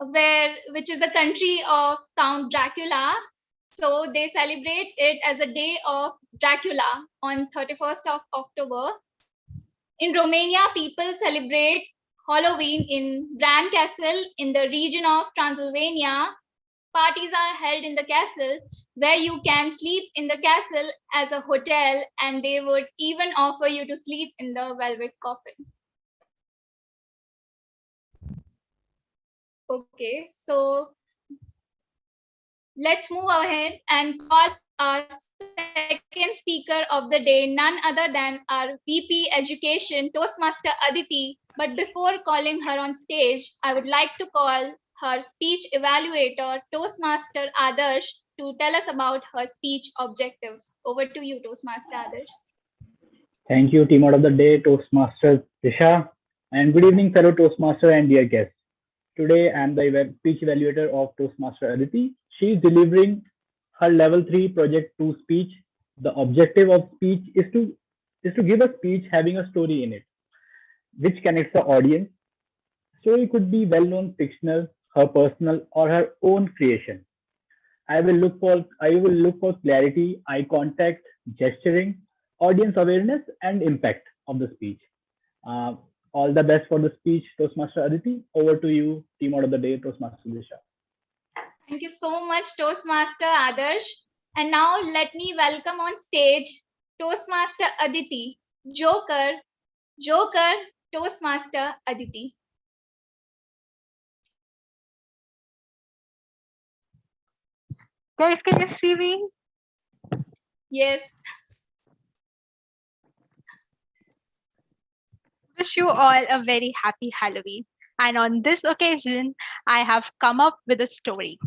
which is the country of Count Dracula. So they celebrate it as a day of Dracula on 31st of October. In Romania, people celebrate Halloween in Bran Castle in the region of Transylvania. Parties are held in the castle where you can sleep in the castle as a hotel, and they would even offer you to sleep in the velvet coffin. Okay, so let's move ahead and call our second speaker of the day, none other than our VP Education, Toastmaster Aditi. But before calling her on stage, I would like to call her speech evaluator, Toastmaster Adarsh, to tell us about her speech objectives. Over to you, Toastmaster Adarsh. Thank you, team out of the day, Toastmasters Disha, and good evening, fellow Toastmaster and dear guests. Today, I am the speech evaluator of Toastmaster Aditi. She is delivering her level 3 project 2 speech. The objective of speech is to give a speech having a story in it, which connects the audience. Story could be well-known fictional, her personal, or her own creation. I will look for clarity, eye contact, gesturing, audience awareness, and impact of the speech. Uh, all the best for the speech, Toastmaster Aditi. Over to you, team out of the day, Toastmaster Disha. Thank you so much, Toastmaster Adarsh. And now let me welcome on stage Toastmaster Aditi, Joker, Toastmaster Aditi. Guys, can you see me? Yes. Wish you all a very happy Halloween. And on this occasion, I have come up with a story.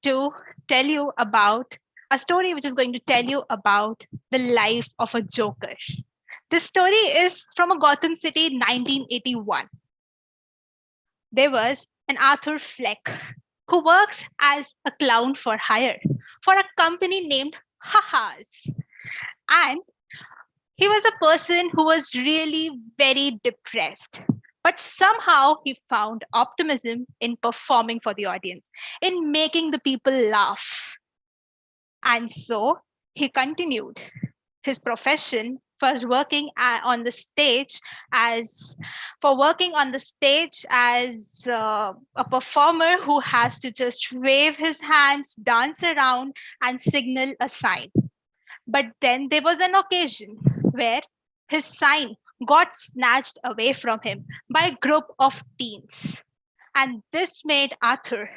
To tell you about a story which is going to tell you about the life of a Joker. This story is from a Gotham City, 1981. There was an Arthur Fleck who works as a clown for hire for a company named Ha-Has. And he was a person who was really very depressed. But somehow he found optimism in performing for the audience, in making the people laugh. And so he continued his profession, first working on the stage as a performer who has to just wave his hands, dance around, and signal a sign. But then there was an occasion where his sign got snatched away from him by a group of teens. And this made Arthur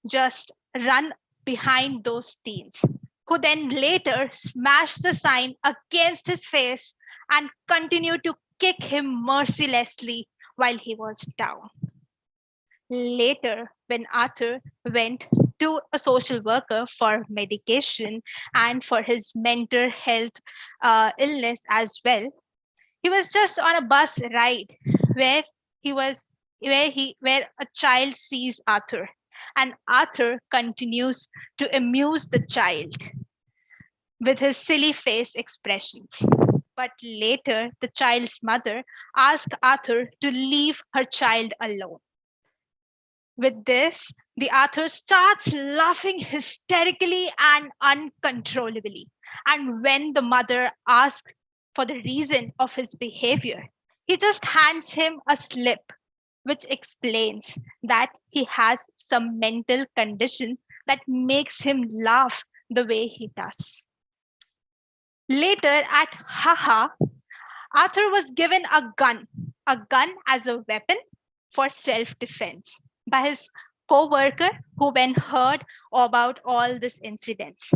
just run behind those teens, who then later smashed the sign against his face and continued to kick him mercilessly while he was down. Later, when Arthur went to a social worker for medication and for his mental health illness as well, he was just on a bus ride where he was where a child sees Arthur, and Arthur continues to amuse the child with his silly face expressions. But later, the child's mother asked Arthur to leave her child alone. With this, the Arthur starts laughing hysterically and uncontrollably. And when the mother asks for the reason of his behavior, he just hands him a slip, which explains that he has some mental condition that makes him laugh the way he does. Later at Haha, Arthur was given a gun as a weapon for self-defense by his co-worker who then heard about all these incidents.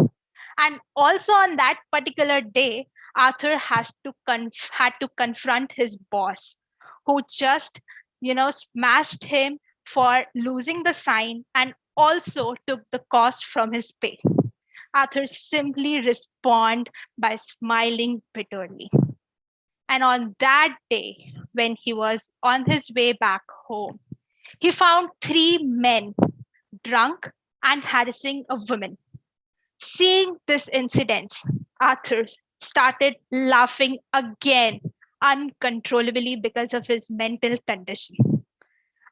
And also on that particular day, Arthur had to confront his boss, who just, smashed him for losing the sign and also took the cost from his pay. Arthur simply responded by smiling bitterly. And on that day, when he was on his way back home, he found 3 men drunk and harassing a woman. Seeing this incident, Arthur started laughing again uncontrollably because of his mental condition.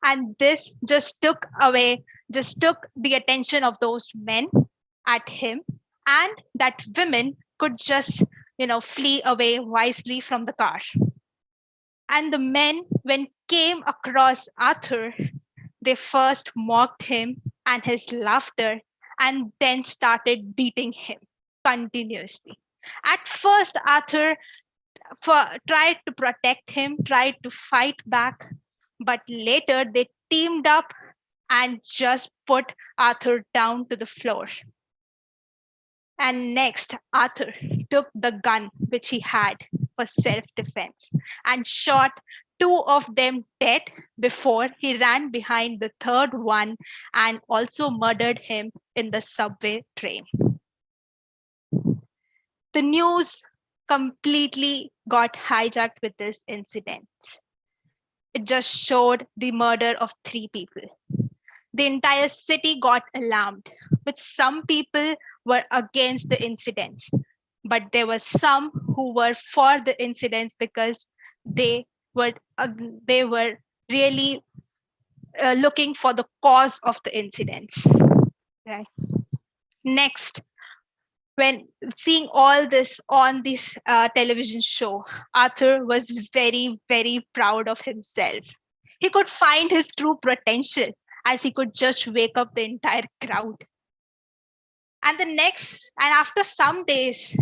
And this just took the attention of those men at him, and that women could just, flee away wisely from the car. And the men, when came across Arthur, they first mocked him and his laughter and then started beating him continuously. At first, Arthur tried to protect him, tried to fight back, but later they teamed up and just put Arthur down to the floor. And next, Arthur took the gun which he had for self-defense and shot 2 of them dead before he ran behind the third one and also murdered him in the subway train. The news completely got hijacked with this incident. It just showed the murder of 3 people. The entire city got alarmed, with some people were against the incidents, but there were some who were for the incidents because they were really looking for the cause of the incidents. Right. Next, when seeing all this on this television show, Arthur was very, very proud of himself. He could find his true potential as he could just wake up the entire crowd. And after some days,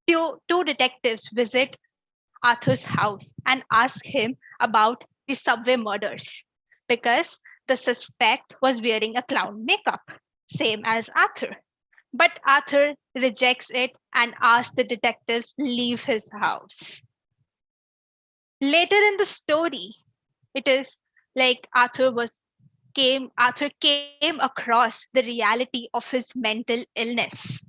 two detectives visit Arthur's house and ask him about the subway murders because the suspect was wearing a clown makeup, same as Arthur. But Arthur rejects it and asks the detectives leave his house. Later in the story, it is like Arthur came across the reality of his mental illness.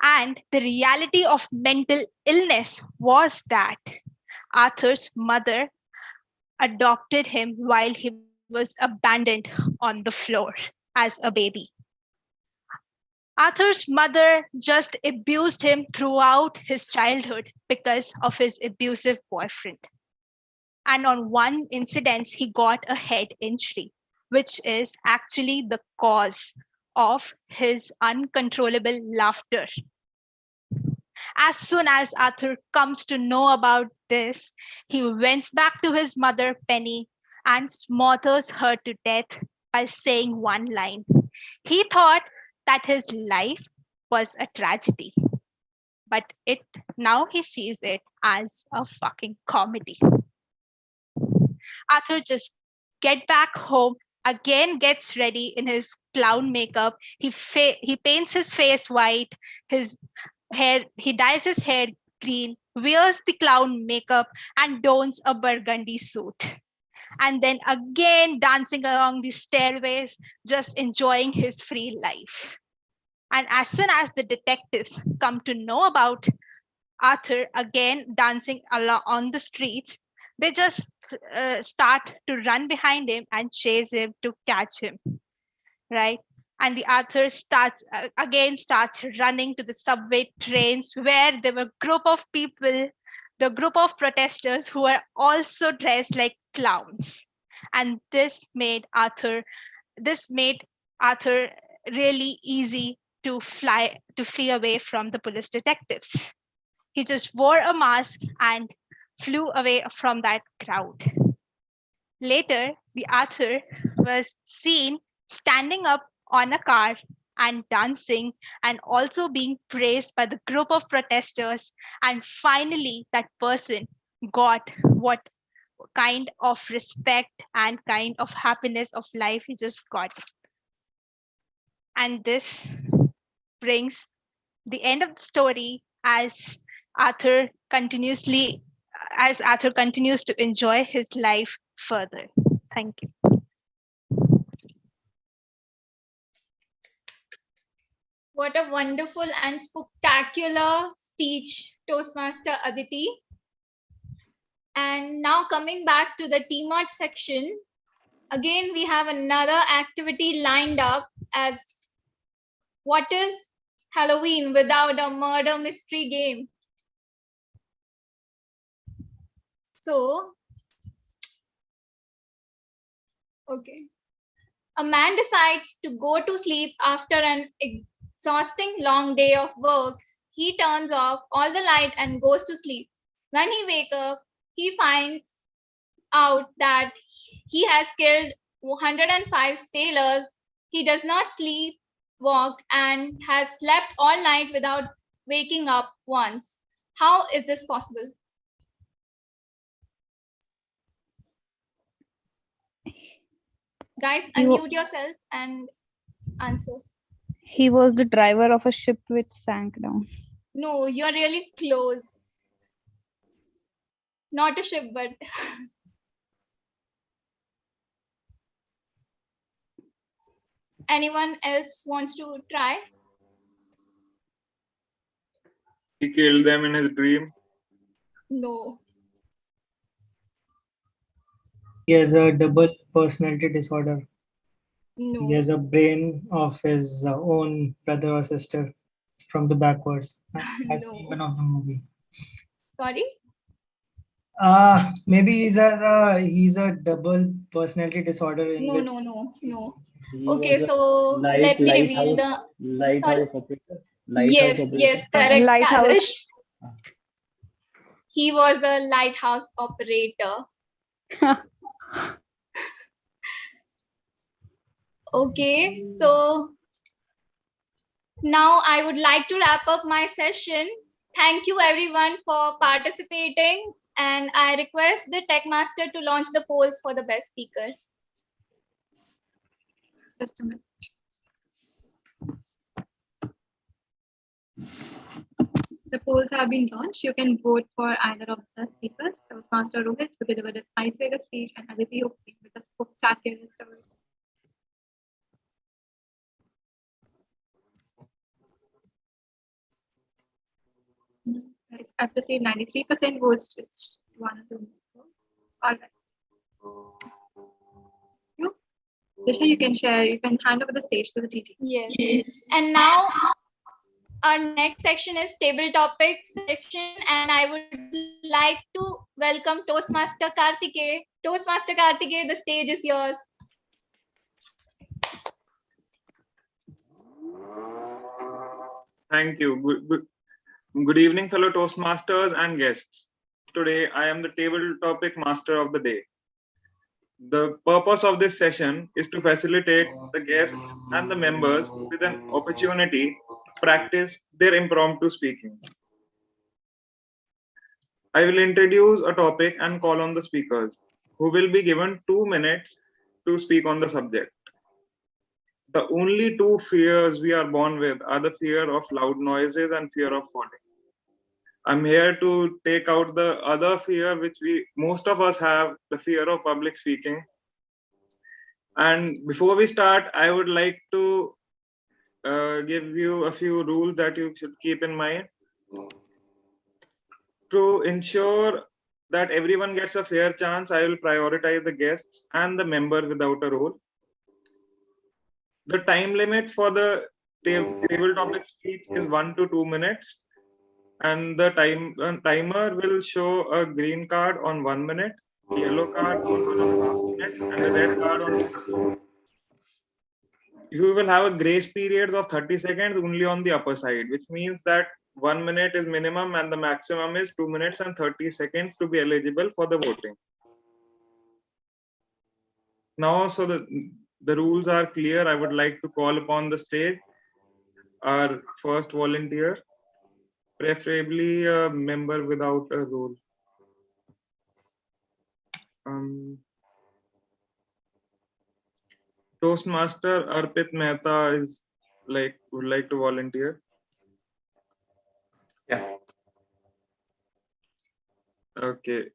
And the reality of mental illness was that Arthur's mother adopted him while he was abandoned on the floor as a baby. Arthur's mother just abused him throughout his childhood because of his abusive boyfriend. And on one incident, he got a head injury, which is actually the cause of his uncontrollable laughter. As soon as Arthur comes to know about this, he wends back to his mother, Penny, and smothers her to death by saying one line. He thought that his life was a tragedy, but now he sees it as a fucking comedy. Arthur just get back home, again gets ready in his clown makeup. He paints his face white, his hair, he dyes his hair green, wears the clown makeup, and dons a burgundy suit. And then again dancing along the stairways, just enjoying his free life. And as soon as the detectives come to know about Arthur again dancing along on the streets, they just start to run behind him and chase him to catch him, right? And the Arthur starts running to the subway trains where there were a group of people, the group of protesters who were also dressed like clowns. And this made Arthur really easy to flee away from the police detectives. He just wore a mask and flew away from that crowd. Later, the Arthur was seen standing up on a car and dancing and also being praised by the group of protesters. And finally, that person got what kind of respect and kind of happiness of life he just got. And this brings the end of the story as Arthur continues to enjoy his life further. Thank you. What a wonderful and spectacular speech, Toastmaster Aditi. And now coming back to the T-Mart section, again, we have another activity lined up as what is Halloween without a murder mystery game? So, okay. A man decides to go to sleep after an exhausting long day of work. He turns off all the light and goes to sleep. When he wakes up, he finds out that he has killed 105 sailors. He does not sleep, walk, and has slept all night without waking up once. How is this possible? Guys, unmute yourself and answer. He was the driver of a ship which sank down. No, you're really close. Not a ship, but anyone else wants to try? He killed them in his dream. No. He has a double personality disorder. No. He has a brain of his own brother or sister from the backwards. I've seen one of the movie. Sorry? Maybe he's a double personality disorder in which No. He Okay, was a so let me reveal the lighthouse operator. Yes, correct. Alish. He was a lighthouse operator. Okay, so now I would like to wrap up my session. Thank you everyone for participating, and I request the Tech Master to launch the polls for the best speaker. Just a minute. The polls have been launched. You can vote for either of the speakers, Toastmaster Rohit, who delivered his Icebreaker Speech, and Aditi, who came with a spectacular story. Guys, I've received 93% votes, just 1 or 2. All right. You, Disha, you can share. You can hand over the stage to the TT. Yes. And now our next section is table topics section, and I would like to welcome Toastmaster Kartike. Toastmaster Kartike, the stage is yours. Thank you. Good evening, fellow Toastmasters and guests. Today, I am the table topic master of the day. The purpose of this session is to facilitate the guests and the members with an opportunity to practice their impromptu speaking. I will introduce a topic and call on the speakers, who will be given 2 minutes to speak on the subject. The only two fears we are born with are the fear of loud noises and fear of falling. I'm here to take out the other fear which most of us have, the fear of public speaking. And before we start, I would like to give you a few rules that you should keep in mind. To ensure that everyone gets a fair chance, I will prioritize the guests and the member without a role. The time limit for the table topic speech is 1 to 2 minutes. And the timer will show a green card on 1 minute, yellow card on 1.5 minutes, and a red card on 6 minutes. You will have a grace period of 30 seconds only on the upper side, which means that 1 minute is minimum and the maximum is 2 minutes and 30 seconds to be eligible for the voting. Now, so the rules are clear. I would like to call upon the stage our first volunteer, preferably a member without a role. Toastmaster Arpit Mehta would like to volunteer. Yeah. Okay.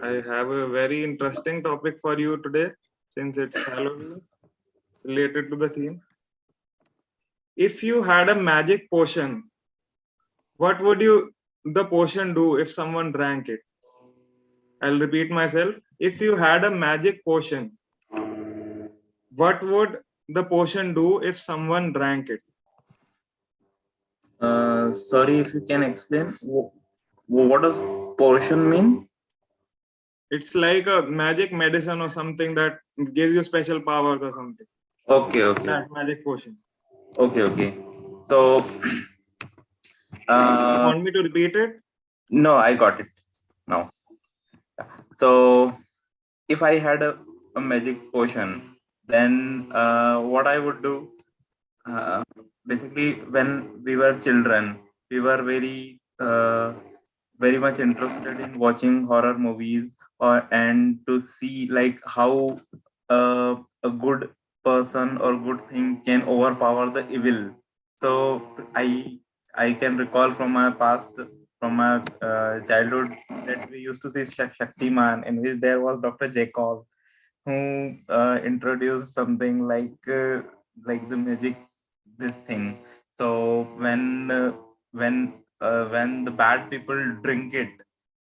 I have a very interesting topic for you today, since it's Halloween, related to the theme. If you had a magic potion, what would the potion do if someone drank it? I'll repeat myself. If you had a magic potion, what would the potion do if someone drank it? Sorry, if you can explain, what does portion mean? It's like a magic medicine or something that gives you special powers or something. Okay, okay. That magic potion. Okay, okay. So, You want me to repeat it? No, I got it now. So, if I had a magic potion, then what I would do, basically, when we were children, we were very much interested in watching horror movies and to see like how a good person or good thing can overpower the evil. So I can recall from my past, from my childhood, that we used to see Shaktiman, in which there was Dr. Jekyll, who introduced something like the magic, this thing. So when the bad people drink it,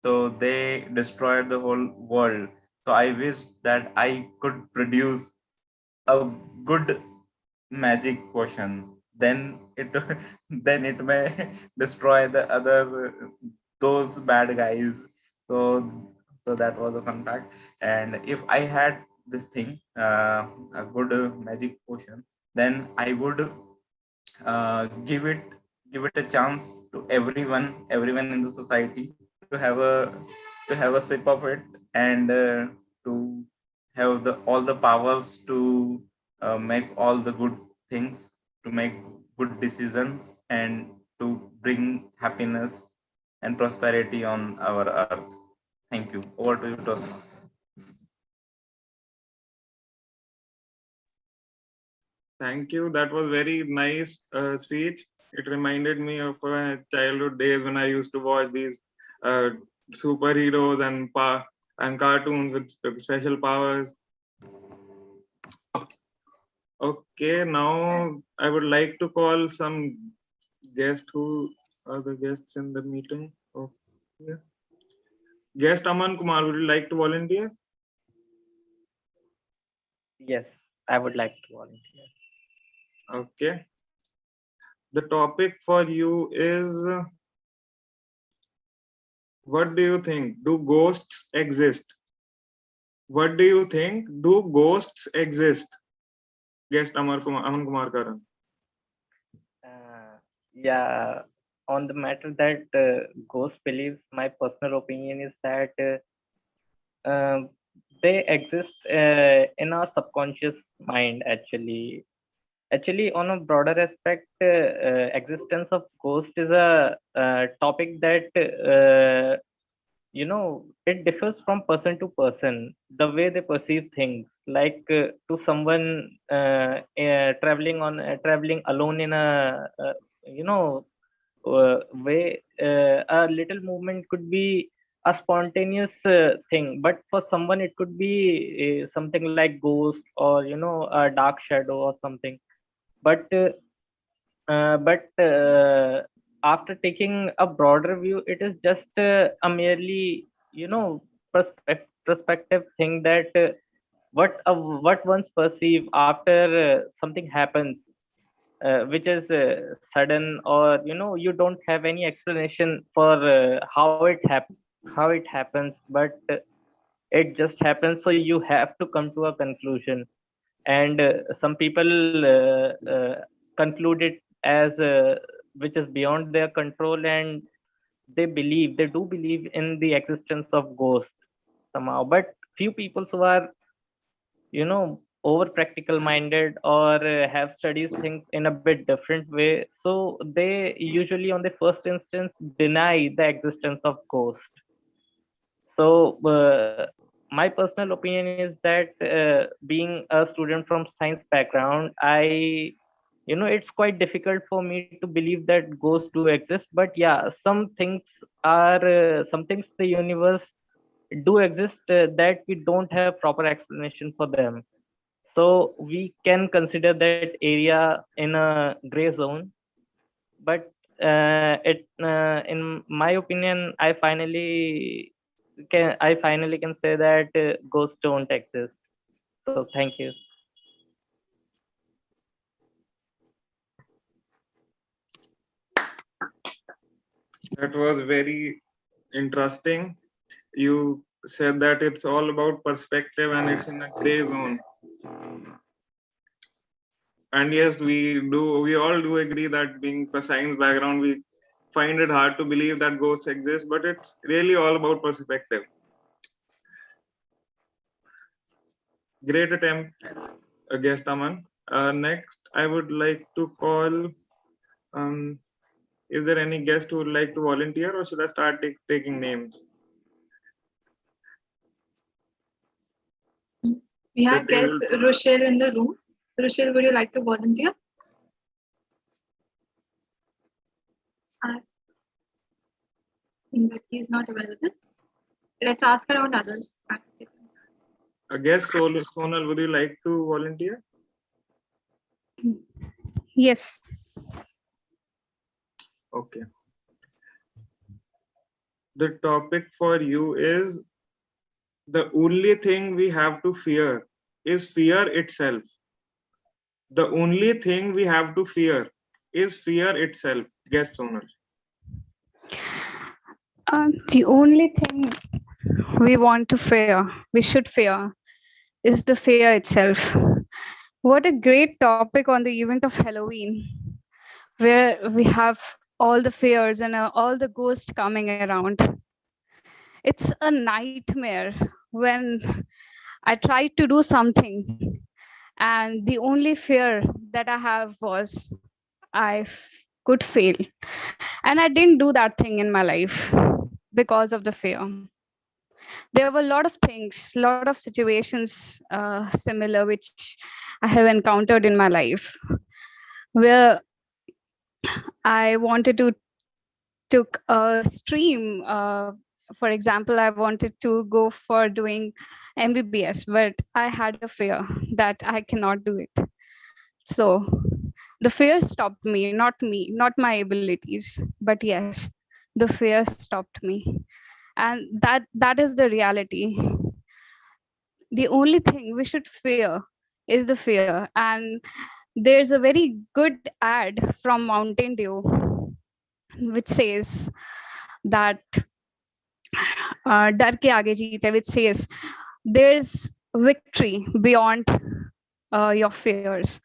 so they destroy the whole world. So I wish that I could produce a good magic potion. Then it then it may destroy the other, those bad guys. So that was a fun fact. And if I had this thing, a good magic potion, then I would give it a chance to everyone in the society to have a sip of it, and to have all the powers to make all the good things, to make good decisions, and to bring happiness and prosperity on our earth. Thank you. Over to you, Toastmaster. Thank you. That was very nice speech. It reminded me of my childhood days when I used to watch these superheroes and cartoons with special powers. Okay, now I would like to call some guests who are the guests in the meeting. Okay. Guest Aman Kumar, would you like to volunteer? Yes, I would like to volunteer. Okay. The topic for you is What do you think? Do ghosts exist? What do you think? Do ghosts exist? Guest Aman Kumar Karan. Yeah, on the matter that ghost believes, my personal opinion is that they exist in our subconscious mind. Actually, on a broader aspect, existence of ghost is a topic that it differs from person to person, the way they perceive things. Like to someone traveling alone in a you know way, a little movement could be a spontaneous thing, but for someone it could be something like ghost, or a dark shadow or something. But after taking a broader view, it is just a merely perspective thing, that what one's perceive after something happens, which is sudden, or you don't have any explanation for how it happens, but it just happens, so you have to come to a conclusion. And some people conclude it as which is beyond their control, and they do believe in the existence of ghosts somehow. But few people who are over practical minded, or have studied things in a bit different way, so they usually on the first instance deny the existence of ghost. So my personal opinion is that being a student from science background, it's quite difficult for me to believe that ghosts do exist. But yeah, some things the universe do exist, that we don't have proper explanation for them. So we can consider that area in a gray zone. But in my opinion, I finally can say that ghosts don't exist. So thank you. That was very interesting. You said that it's all about perspective and it's in a gray zone. And yes, we all do agree that being a science background, we find it hard to believe that ghosts exist, but it's really all about perspective. Great attempt, Guest Aman. Next, I would like to call, is there any guest who would like to volunteer, or should I start taking names? We have guest Rochelle in the room. Rochelle, would you like to volunteer? But he is not available. Let's ask around others. I guess Sonal, would you like to volunteer? Yes. Okay. The topic for you is, the only thing we have to fear is fear itself. The only thing we have to fear is fear itself. Guess, Sonal. The only thing we should fear, is the fear itself. What a great topic on the event of Halloween, where we have all the fears and all the ghosts coming around. It's a nightmare when I tried to do something, and the only fear that I have was could fail. And I didn't do that thing in my life because of the fear. There were a lot of things, a lot of situations similar which I have encountered in my life, where I wanted to took a stream. For example, I wanted to go for doing MBBS, but I had a fear that I cannot do it. So the fear stopped me, not my abilities, but yes, the fear stopped me. And that is the reality. The only thing we should fear is the fear. And there's a very good ad from Mountain Dew which says that डर के आगे जीत है, which says there's victory beyond your fears.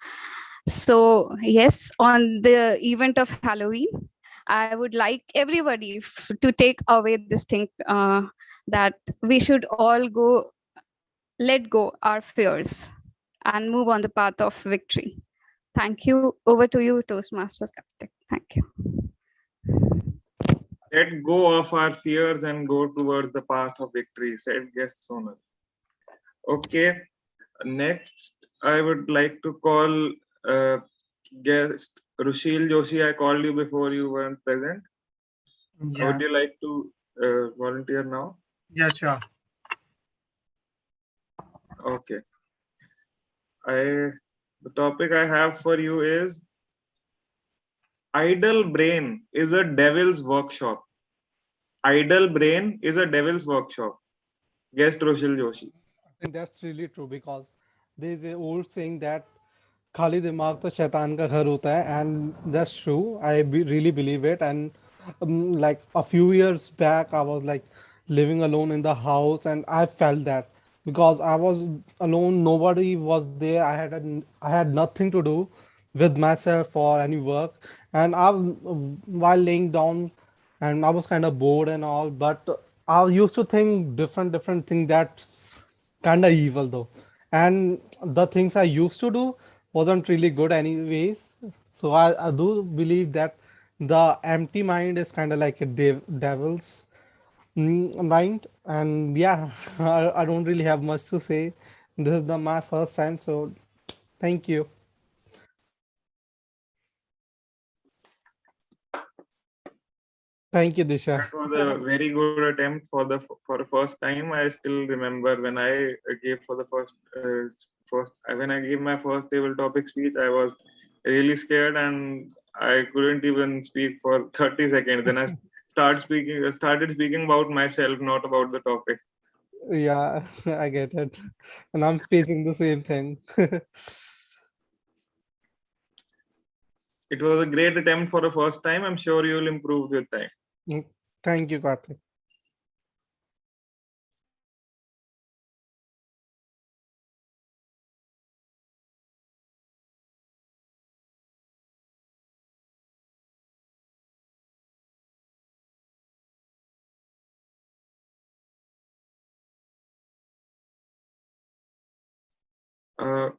So yes, on the event of Halloween, I would like everybody to take away this thing, that we should all let go our fears and move on the path of victory. Thank you. Over to you, Toastmasters Karthik. Thank you. Let go of our fears and go towards the path of victory, said guest Sonal. Okay, next I would like to call guest Rushil Joshi. I called you before you weren't present. Yeah. Would you like to volunteer now? Yeah, sure. Okay. The topic I have for you is idle brain is a devil's workshop. Idle brain is a devil's workshop. Guest Rushil Joshi. I think that's really true because there is an old saying that खाली दिमाग तो शैतान का घर होता है, and that's true. Really believe it. And like a few years back, I was like living alone in the house, and I felt that because I was alone, nobody was there. I had nothing to do with myself or any work, and while laying down, and I was kind of bored and all, but I used to think different thing that's kind of evil though, and the things I used to do wasn't really good anyways. So I do believe that the empty mind is kind of like a devil's mind. And yeah, I don't really have much to say. This is my first time, so thank you. Thank you, Disha. That was a very good attempt for the first time. I still remember when I gave for the first when I gave my first table topic speech, I was really scared and I couldn't even speak for 30 seconds. Then I started speaking about myself, not about the topic. Yeah, I get it, and I'm facing the same thing. It was a great attempt for the first time. I'm sure you will improve with time. Thank you, Karthik.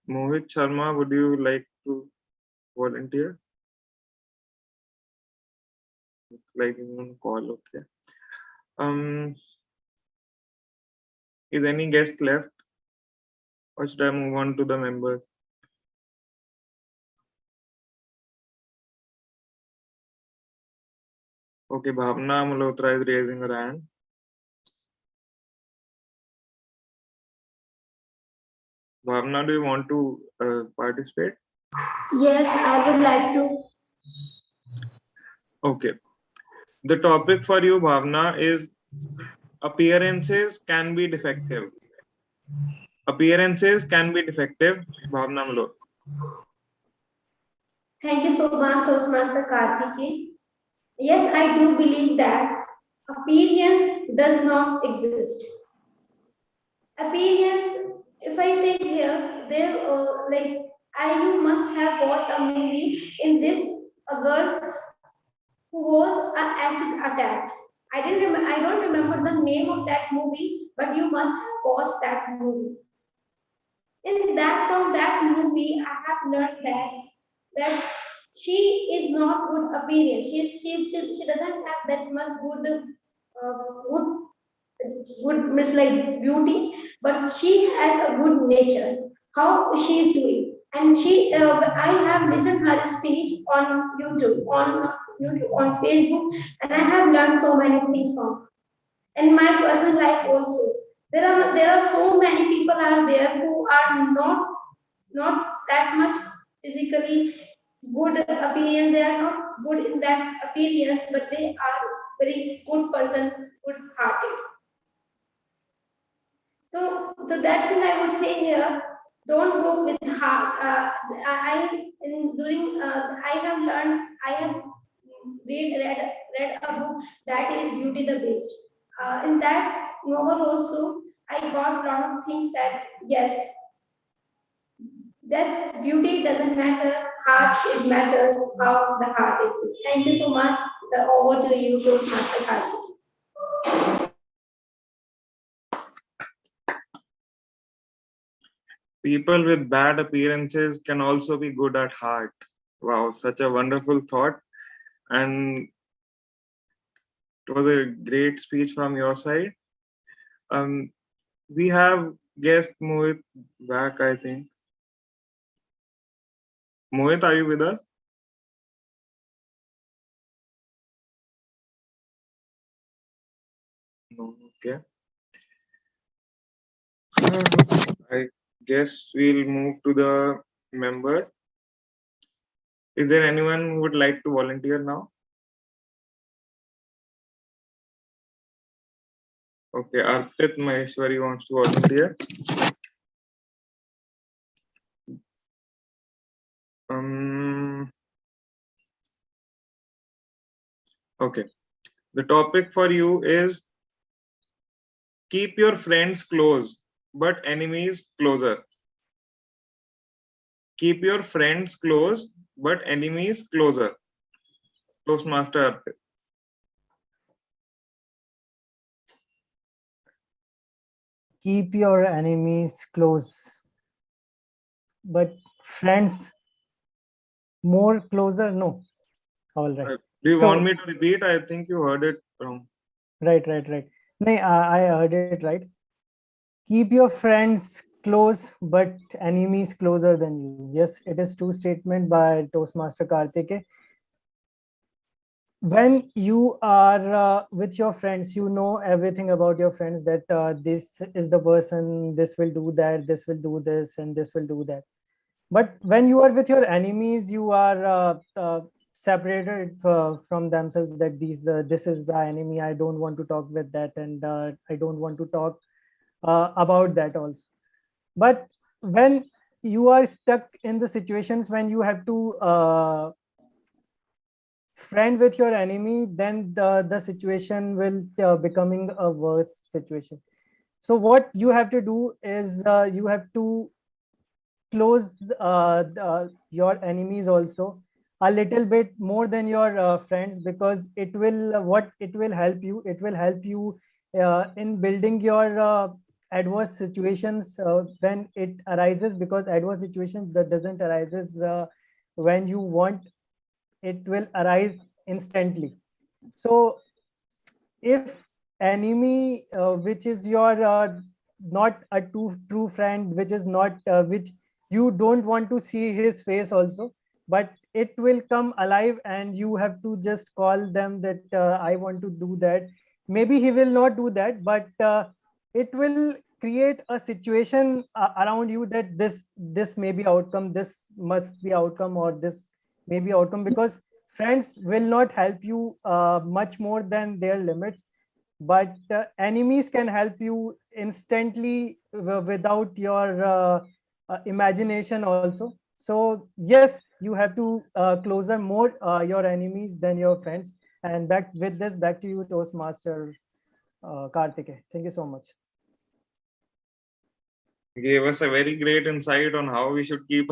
Mohit Sharma, would you like to volunteer? Like on call, okay. Is any guest left? Or should I move on to the members? Okay, Bhavna Malhotra is raising her hand. Bhavna, do you want to participate? Yes, I would like to. Okay. The topic for you, Bhavna, is appearances can be defective. Appearances can be defective. Bhavna Malhotra. Thank you so much, Toastmaster Karthiki. Yes, I do believe that appearance does not exist. Appearance, if I say here, there you must have watched a movie in this a girl who was acid attacked. I don't remember the name of that movie, but you must have watched that movie. From that movie, I have learned that she is not good appearance. She doesn't have that much good means like beauty, but she has a good nature. How she is doing, and I have listened her speech on YouTube, on Facebook, and I have learned so many things from her. In my personal life also. There are so many people are there who are not that much physically good appearance. They are not good in that appearance, but they are very good person, good hearted. So that thing I would say here, don't go with heart. I have learned, I have read a book that is Beauty the Beast. In that novel also, I got a lot of things that yes, beauty doesn't matter, heart is matter, how the heart is. Thank you so much. Over to you, Toastmaster Karthik. People with bad appearances can also be good at heart. Wow, such a wonderful thought. And it was a great speech from your side. We have guest Mohit back, I think. Mohit, are you with us? No, okay. I guess we'll move to the member. Is there anyone who would like to volunteer now? Okay, Arpit Maheshwari wants to volunteer. Okay, the topic for you is keep your friends close, but enemies closer. Keep your friends close, but enemies closer. Toastmaster Arpit. Keep your enemies close, but friends more closer. No. All right. Do you So- want me to repeat? I think you heard it wrong. Right. No, I heard it right. Keep your friends close, but enemies closer than you. Yes, it is true statement by Toastmaster Karthike. When you are with your friends, you know everything about your friends, that this is the person, this will do that, this will do this, and this will do that. But when you are with your enemies, you are separated from themselves, that this is the enemy, I don't want to talk with that, and I don't want to talk about that also. But when you are stuck in the situations when you have to friend with your enemy, then the situation will becoming a worse situation. So what you have to do is you have to close your enemies also a little bit more than your friends, because it will what it will help you, in building your adverse situations when it arises, because adverse situations that doesn't arises when you want, it will arise instantly. So if enemy which is your not a true friend, which is not which you don't want to see his face also, but it will come alive and you have to just call them that I want to do that. Maybe he will not do that, but it will create a situation around you that this may be outcome, this must be outcome, or this may be outcome, because friends will not help you much more than their limits, but enemies can help you instantly without your imagination also. So yes, you have to closer more your enemies than your friends. And back with this, back to you, Toastmaster Karthike. Thank you so much. Gave us a very great insight on how we should keep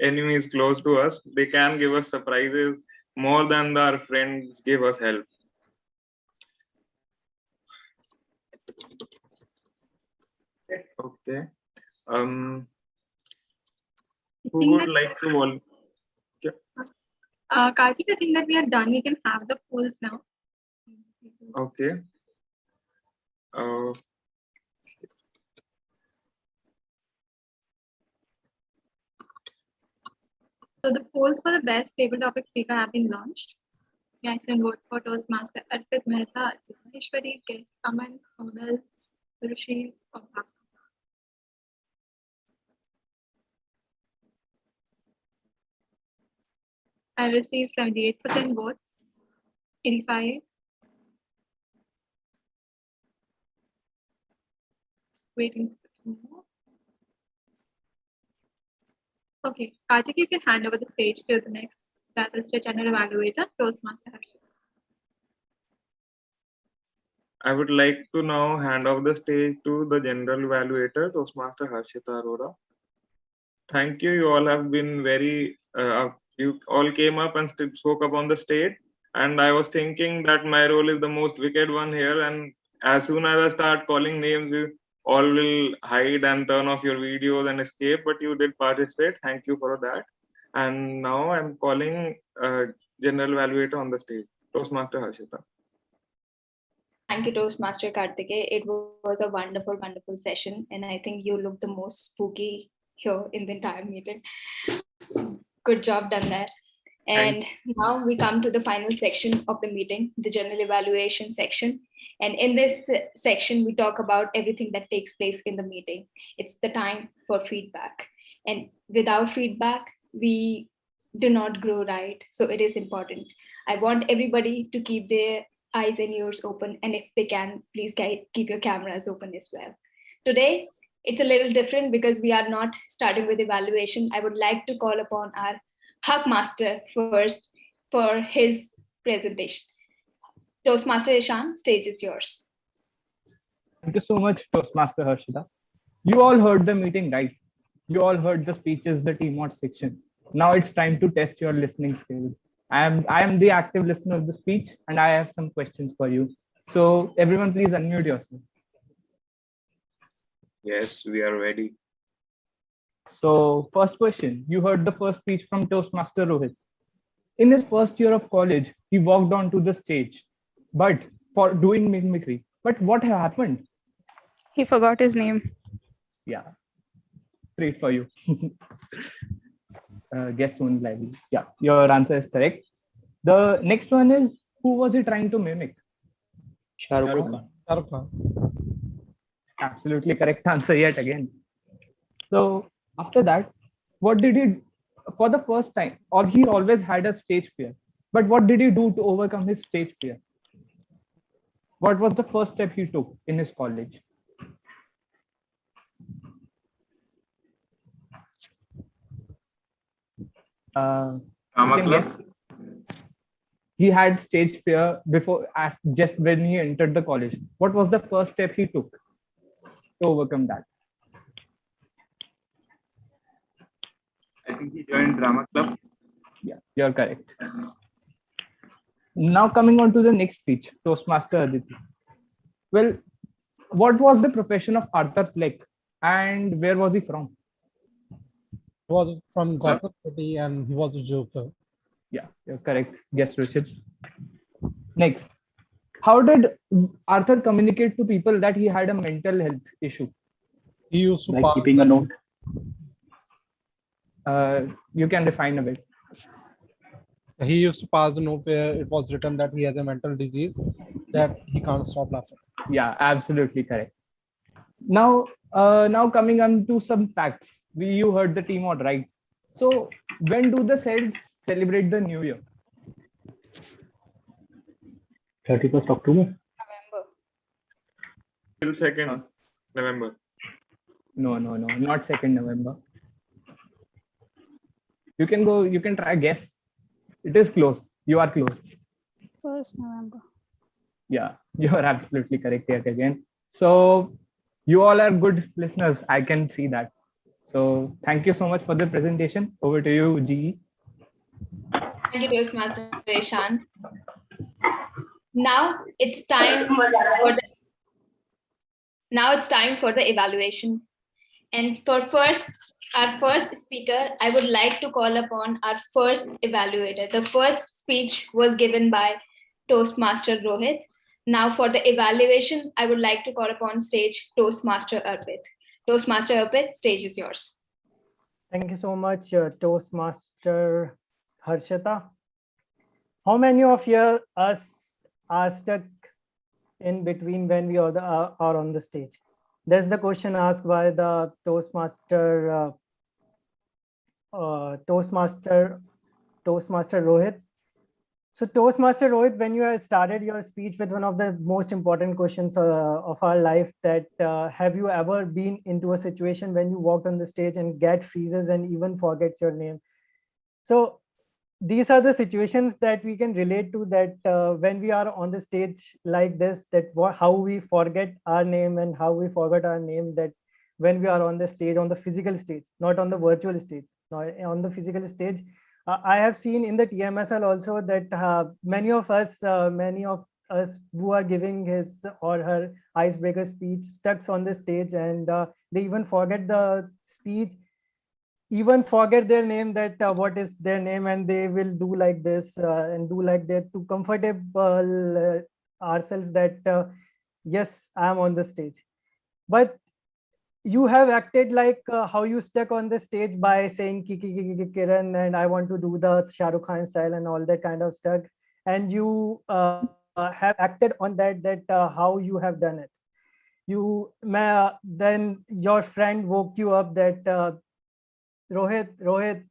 enemies close to us. They can give us surprises more than our friends give us help. Okay. Who would like to volunteer? Karthik, I think that we are done. We can have the polls now. Okay. So the polls for the best table topic speaker have been launched. You guys can vote for Toastmaster Arpit Mehta, Maheshwari, guest Aman, Sonal, Rushi, or Bhakti. I received 78% votes, 85. Waiting for more. Okay, Karthik, you can hand over the stage to the next, that is the general evaluator, Toastmaster Harshit. I would like to now hand off the stage to the general evaluator, Toastmaster Harshita Arora. Thank you. You all have been very, you all came up and spoke up on the stage. And I was thinking that my role is the most wicked one here. And as soon as I start calling names, you all will hide and turn off your videos and escape. But you did participate. Thank you for that. And now I'm calling General Evaluator on the stage, Toastmaster Harshita. Thank you, Toastmaster Kartike. It was a wonderful, wonderful session. And I think you look the most spooky here in the entire meeting. Good job done there. And now we come to the final section of the meeting, the general evaluation section. And in this section, we talk about everything that takes place in the meeting. It's the time for feedback. And without feedback, we do not grow, right? So it is important. I want everybody to keep their eyes and ears open. And if they can, please keep your cameras open as well. Today, it's a little different because we are not starting with evaluation. I would like to call upon our Hug Master first for his presentation. Toastmaster Ishan, stage is yours. Thank you so much, Toastmaster Harshita. You all heard the meeting, right? You all heard the speeches, the TMOD section. Now it's time to test your listening skills. I am the active listener of the speech, and I have some questions for you. So everyone, please unmute yourself. Yes, we are ready. So first question, you heard the first speech from Toastmaster Rohit. In his first year of college, he walked onto the stage, but for doing mimicry. But what happened? He forgot his name. Yeah, great for you. Guess soon lively. Yeah, your answer is correct. The next one is, who was he trying to mimic? Shah Rukh Khan. Absolutely correct answer yet again. So after that, what did he, for the first time, or he always had a stage fear, but what did he do to overcome his stage fear? What was the first step he took in his college? You can guess. He had stage fear before, just when he entered the college. What was the first step he took to overcome that? I think he joined drama club. Yeah, you're correct. Now coming on to the next speech, Toastmaster Aditi. Well, what was the profession of Arthur Fleck and where was he from? He was from Gotham City and he was a joker. Yeah, you're correct. Yes, Rishit. Next, how did Arthur communicate to people that he had a mental health issue? He used to like keeping a note. You can define a bit. He used to pass the note where it was written that he has a mental disease that he can't stop laughing. Yeah, absolutely correct. Now, coming on to some facts. You heard the team out, right? So when do the Celts celebrate the New Year? 31st October. November. Till 2nd November. No, not 2nd November. You can try guess. It is close. You are close. 1st November. Yeah, you are absolutely correct yet again. So you all are good listeners. I can see that. So thank you so much for the presentation. Over to you, GE. Thank you, Toastmaster Ishan. Now it's time for the evaluation. And for our first speaker, I would like to call upon our first evaluator. The first speech was given by Toastmaster Rohit. Now for the evaluation, I would like to call upon stage Toastmaster Arpit. Toastmaster Arpit, stage is yours. Thank you so much, Toastmaster Harshita. How many of us are stuck in between when we are on the stage? That's the question asked by the Toastmaster Rohit. So Toastmaster Rohit, when you started your speech with one of the most important questions of our life, that have you ever been into a situation when you walked on the stage and get freezes and even forgets your name? So these are the situations that we can relate to, that when we are on the stage like this, that how we forget our name and how we forget our name, that when we are on the stage, on the physical stage, not on the virtual stage, on the physical stage. I have seen in the TMSL also that many of us who are giving his or her icebreaker speech stuck on the stage, and they even forget the speech, even forget their name, that what is their name, and they will do like this and do like that to comfortable ourselves that yes, I'm on the stage. But you have acted like how you stuck on the stage by saying Kiki Kiki Kiran and I want to do the Shah Rukh Khan style and all that kind of stuff, and you have acted on that how you have done it. Then your friend woke you up that Rohit,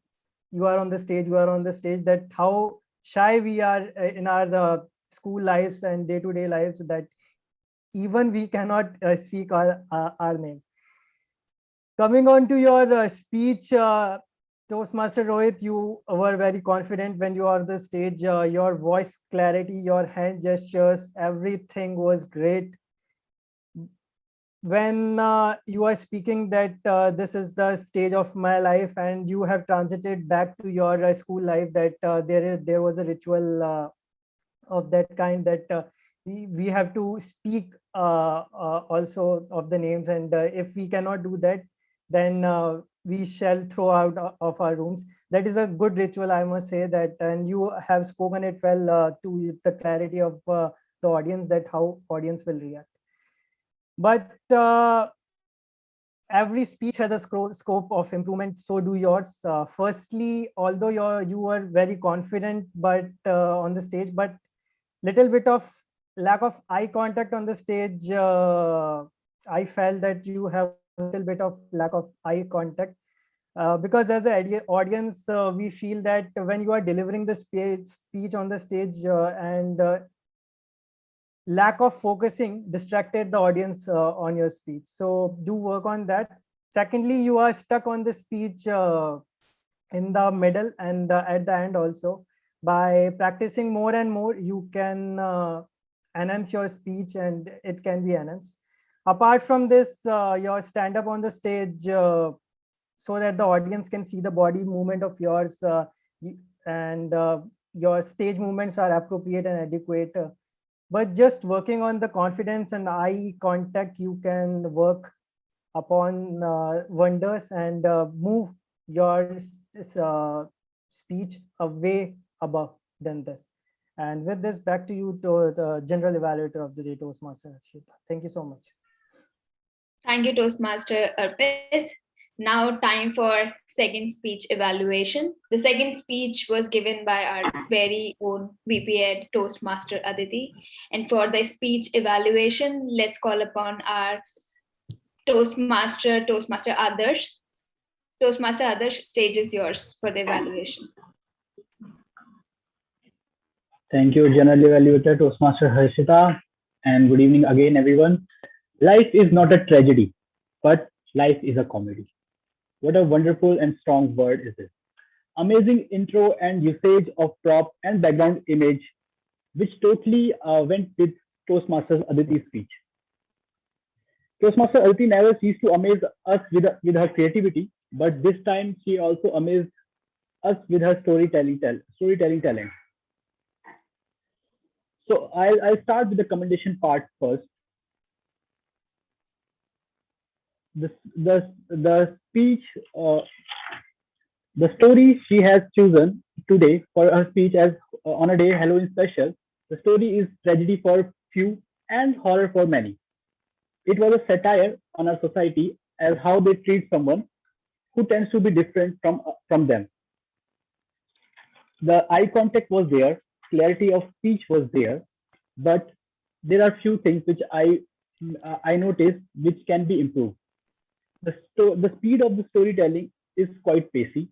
you are on the stage, you are on the stage, that how shy we are in our school lives and day-to-day lives, that even we cannot speak our name. Coming on to your speech, Toastmaster Rohit, you were very confident when you are on the stage. Your voice clarity, your hand gestures, everything was great. When you are speaking that this is the stage of my life, and you have transited back to your school life, that there was a ritual of that kind, that we have to speak also of the names, and if we cannot do that, then we shall throw out of our rooms. That is a good ritual, I must say that, and you have spoken it well to the clarity of the audience, that how audience will react. But every speech has a scope of improvement, so do yours. Firstly, although you were very confident but on the stage, but little bit of lack of eye contact on the stage. I felt that you have a little bit of lack of eye contact because as an audience, we feel that when you are delivering the speech on the stage and lack of focusing distracted the audience on your speech. So do work on that. Secondly, you are stuck on the speech in the middle and at the end also. By practicing more and more, you can enhance your speech and it can be enhanced. Apart from this, your stand up on the stage so that the audience can see the body movement of yours and your stage movements are appropriate and adequate. But just working on the confidence and eye contact, you can work upon wonders and move your speech away above than this. And with this, back to you, to the general evaluator of the day, Toastmaster. Thank you so much. Thank you, Toastmaster Arpit. Now time for second speech evaluation. The second speech was given by our very own VP Ed Toastmaster Aditi. And for the speech evaluation, let's call upon our Toastmaster Adarsh. Toastmaster Adarsh, stage is yours for the evaluation. Thank you, General Evaluator Toastmaster Harshita, and good evening again, everyone. Life is not a tragedy, but life is a comedy. What a wonderful and strong word is this. Amazing intro and usage of prop and background image, which totally went with Toastmaster Aditi's speech. Toastmaster Aditi never ceased to amaze us with her creativity, but this time she also amazed us with her storytelling talent. So I'll start with the commendation part first. The speech, the story she has chosen today for her speech as on a day Halloween special. The story is tragedy for few and horror for many. It was a satire on our society as how they treat someone who tends to be different from them. The eye contact was there, clarity of speech was there, but there are few things which I noticed which can be improved. The speed of the storytelling is quite pacey,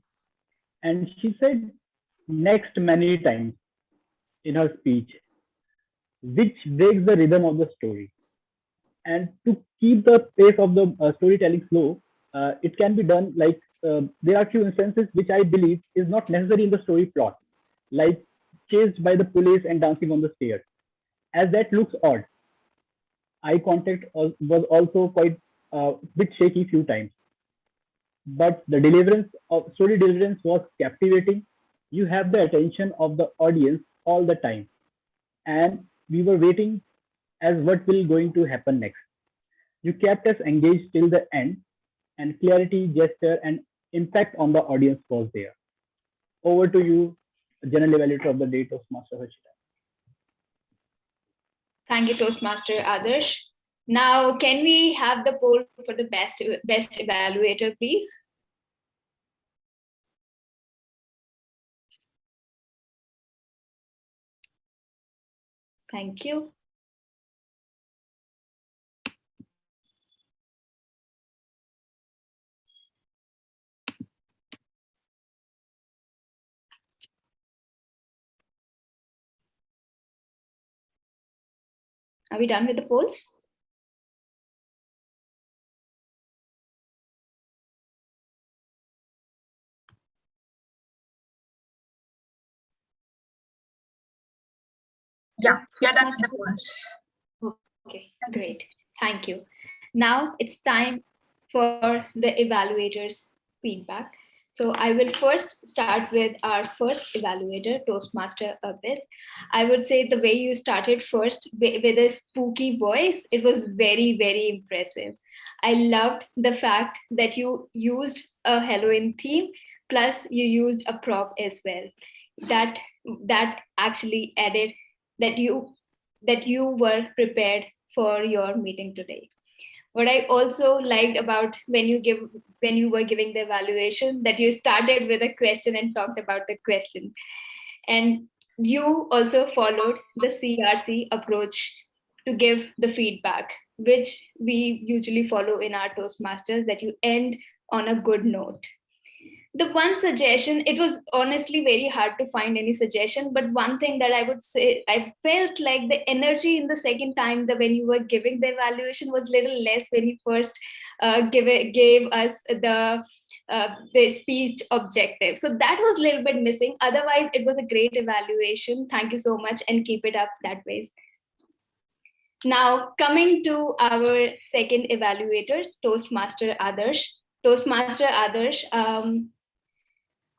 and she said next many times in her speech, which breaks the rhythm of the story. And to keep the pace of the storytelling slow, it can be done like there are few instances which I believe is not necessary in the story plot. like chased by the police and dancing on the stairs. As that looks odd, eye contact was also quite bit shaky few times. But the deliverance of story deliverance was captivating. You have the attention of the audience all the time, and we were waiting as what will going to happen next. You kept us engaged till the end, and clarity, gesture, and impact on the audience was there. Over to you, General Evaluator of the Day, Toastmaster Harshita. Thank you, Toastmaster Adarsh. Now, can we have the poll for the best evaluator, please? Thank you. Are we done with the polls? Yeah, that's the polls. Okay, great. Thank you. Now it's time for the evaluators' feedback. So I will first start with our first evaluator, Toastmaster Abid. I would say the way you started first with a spooky voice, it was very, very impressive. I loved the fact that you used a Halloween theme, plus you used a prop as well. That actually added that you were prepared for your meeting today. What I also liked about when you were giving the evaluation, that you started with a question and talked about the question, and you also followed the CRC approach to give the feedback, which we usually follow in our Toastmasters, that you end on a good note. The one suggestion, it was honestly very hard to find any suggestion, but one thing that I would say, I felt like the energy in the second time that when you were giving the evaluation was little less when you first gave us the speech objective. So that was a little bit missing. Otherwise, it was a great evaluation. Thank you so much, and keep it up that way. Now, coming to our second evaluators, Toastmaster Adarsh. Toastmaster Adarsh,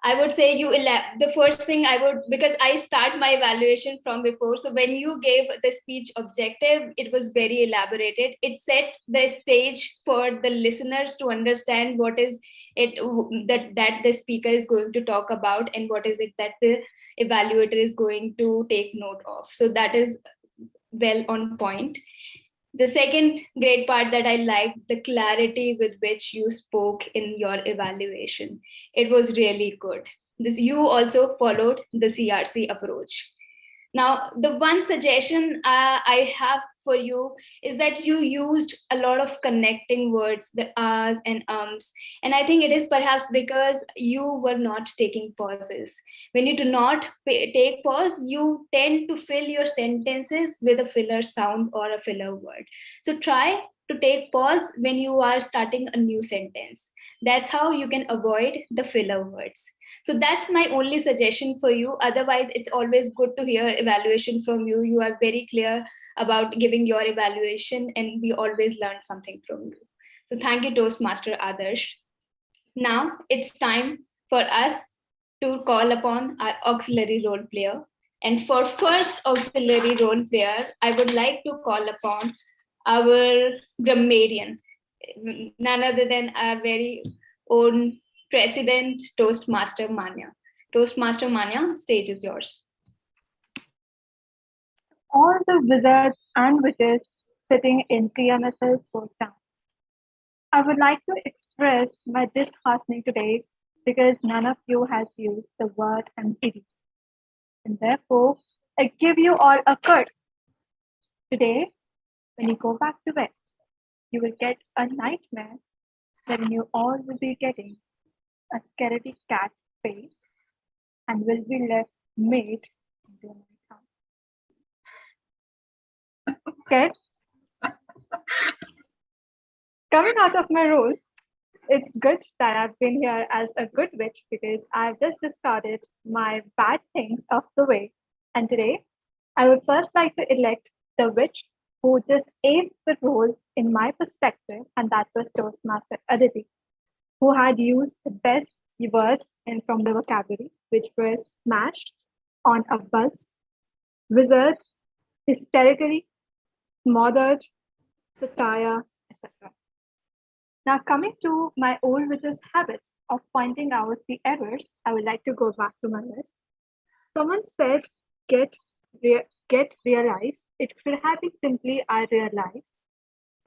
I would say the first thing I would, because I start my evaluation from before. So when you gave the speech objective, it was very elaborated. It set the stage for the listeners to understand what is it that the speaker is going to talk about, and what is it that the evaluator is going to take note of. So that is well on point. The second great part that I liked, the clarity with which you spoke in your evaluation. It was really good. You also followed the CRC approach. Now, the one suggestion I have for you is that you used a lot of connecting words, the ahs and ums. And I think it is perhaps because you were not taking pauses. When you do not take pause, you tend to fill your sentences with a filler sound or a filler word. So try to take pause when you are starting a new sentence. That's how you can avoid the filler words. So that's my only suggestion for you. Otherwise, it's always good to hear evaluation from you. You are very clear about giving your evaluation, and we always learn something from you. So thank you, Toastmaster Adarsh. Now it's time for us to call upon our auxiliary role player. And for first auxiliary role player, I would like to call upon our grammarian, none other than our very own President Toastmaster Manya. Toastmaster Manya, stage is yours. All the wizards and witches sitting in TMSL goes down. I would like to express my disheartening today because none of you has used the word an idiom. And therefore, I give you all a curse. Today, when you go back to bed, you will get a nightmare wherein you all will be getting a scaredy cat face and will be left made into my house. Okay? Coming out of my role, It's good that I've been here as a good witch because I've just discarded my bad things off the way. And today, I would first like to elect the witch who just aced the role in my perspective, and that was Toastmaster Aditi, who had used the best words from the vocabulary, which were smashed, on a bus, wizard, hysterically, smothered, satire, etc. Now, coming to my old witch's habits of pointing out the errors, I would like to go back to my list. Someone said, get realized. It should have been simply, I realized.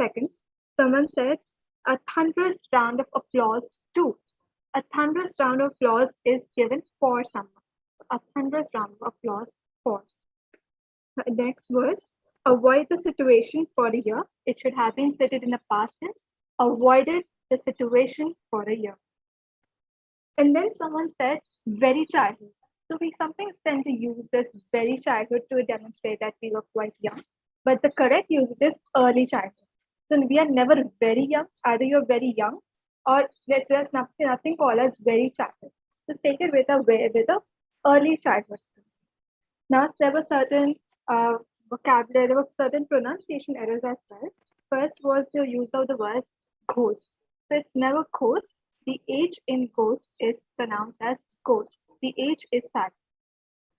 Second, someone said, a thunderous round of applause too. A thunderous round of applause is given for someone. A thunderous round of applause for. The next was, avoid the situation for a year. It should have been said in the past tense. Avoided the situation for a year. And then someone said, very childhood. So we sometimes tend to use this very childhood to demonstrate that we were quite young. But the correct usage is early childhood. So we are never very young. Either you're very young or there's nothing called as very childhood. Just take it with a early childhood. Now there were certain vocabulary, there were certain pronunciation errors as well. First was the use of the words ghost. So it's never ghost. The H in ghost is pronounced as ghost. The H is silent.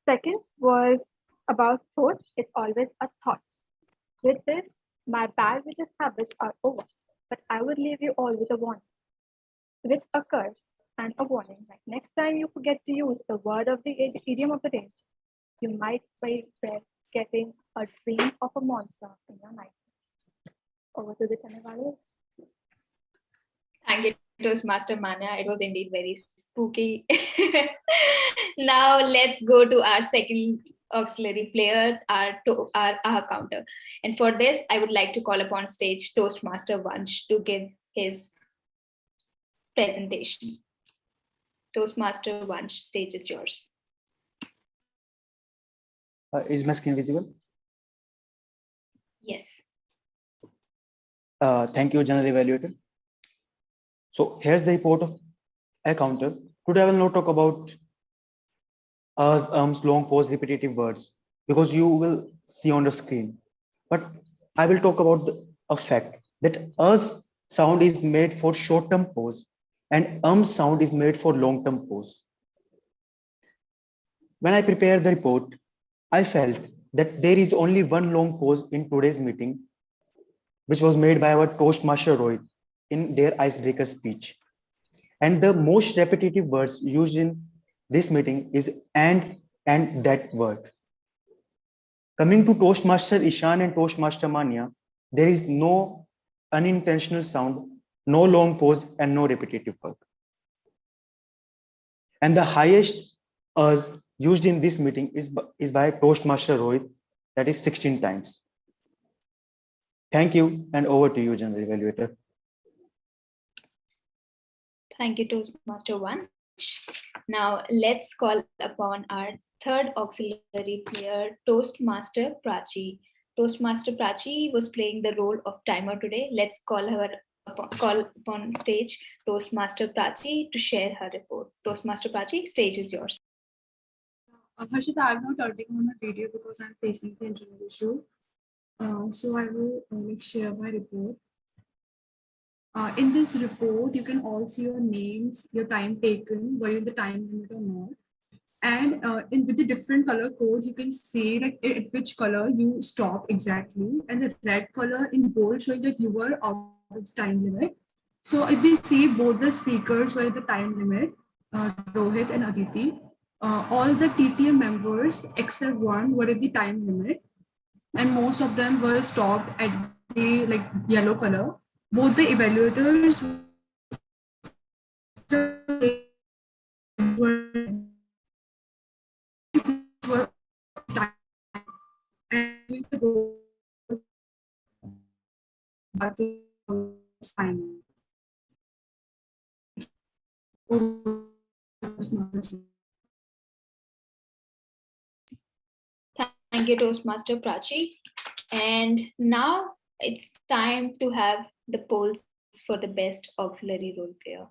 Second was about thought. It's always a thought. With this, my bad witches habits are over. But I would leave you all with a warning. With a curse and a warning. Like next time you forget to use the word of the idiom of the day, you might be getting a dream of a monster in your night. Over to the channel. Thank you, Toastmaster Manya. It was indeed very spooky. Now let's go to our second auxiliary player, our counter. And for this, I would like to call upon stage Toastmaster Vansh to give his presentation. Toastmaster Vansh, stage is yours. Is my screen visible? Yes. Thank you, General Evaluator. So here's the report of a counter. Today I will not talk about long pause, repetitive words, because you will see on the screen. But I will talk about a fact that us sound is made for short-term pause and sound is made for long-term pause. When I prepared the report, I felt that there is only one long pause in today's meeting, which was made by our Toastmaster Rohit in their icebreaker speech. And the most repetitive words used in this meeting is and that word. Coming to Toastmaster Ishan and Toastmaster Manya, there is no unintentional sound, no long pause, and no repetitive word. And the highest us used in this meeting is by Toastmaster Rohit, that is 16 times. Thank you, and over to you, General Evaluator. Thank you, Toastmaster Vansh. Now let's call upon our third auxiliary player, Toastmaster Prachi. Toastmaster Prachi was playing the role of timer today. Let's call upon stage Toastmaster Prachi to share her report. Toastmaster Prachi, stage is yours. Harshita, I'm not turning on my video because I'm facing the internet issue. So I will share my report. In this report, you can all see your names, your time taken, were you in the time limit or not. And with the different color codes, you can see like at which color you stopped exactly. And the red color in bold showing that you were out of the time limit. So if we see both the speakers were at the time limit, Rohit and Aditi, all the TTM members except one were at the time limit. And most of them were stopped at the yellow color. Both the evaluators were fine. Thank you, Toastmaster Prachi. And now it's time to have the polls for the best auxiliary role player.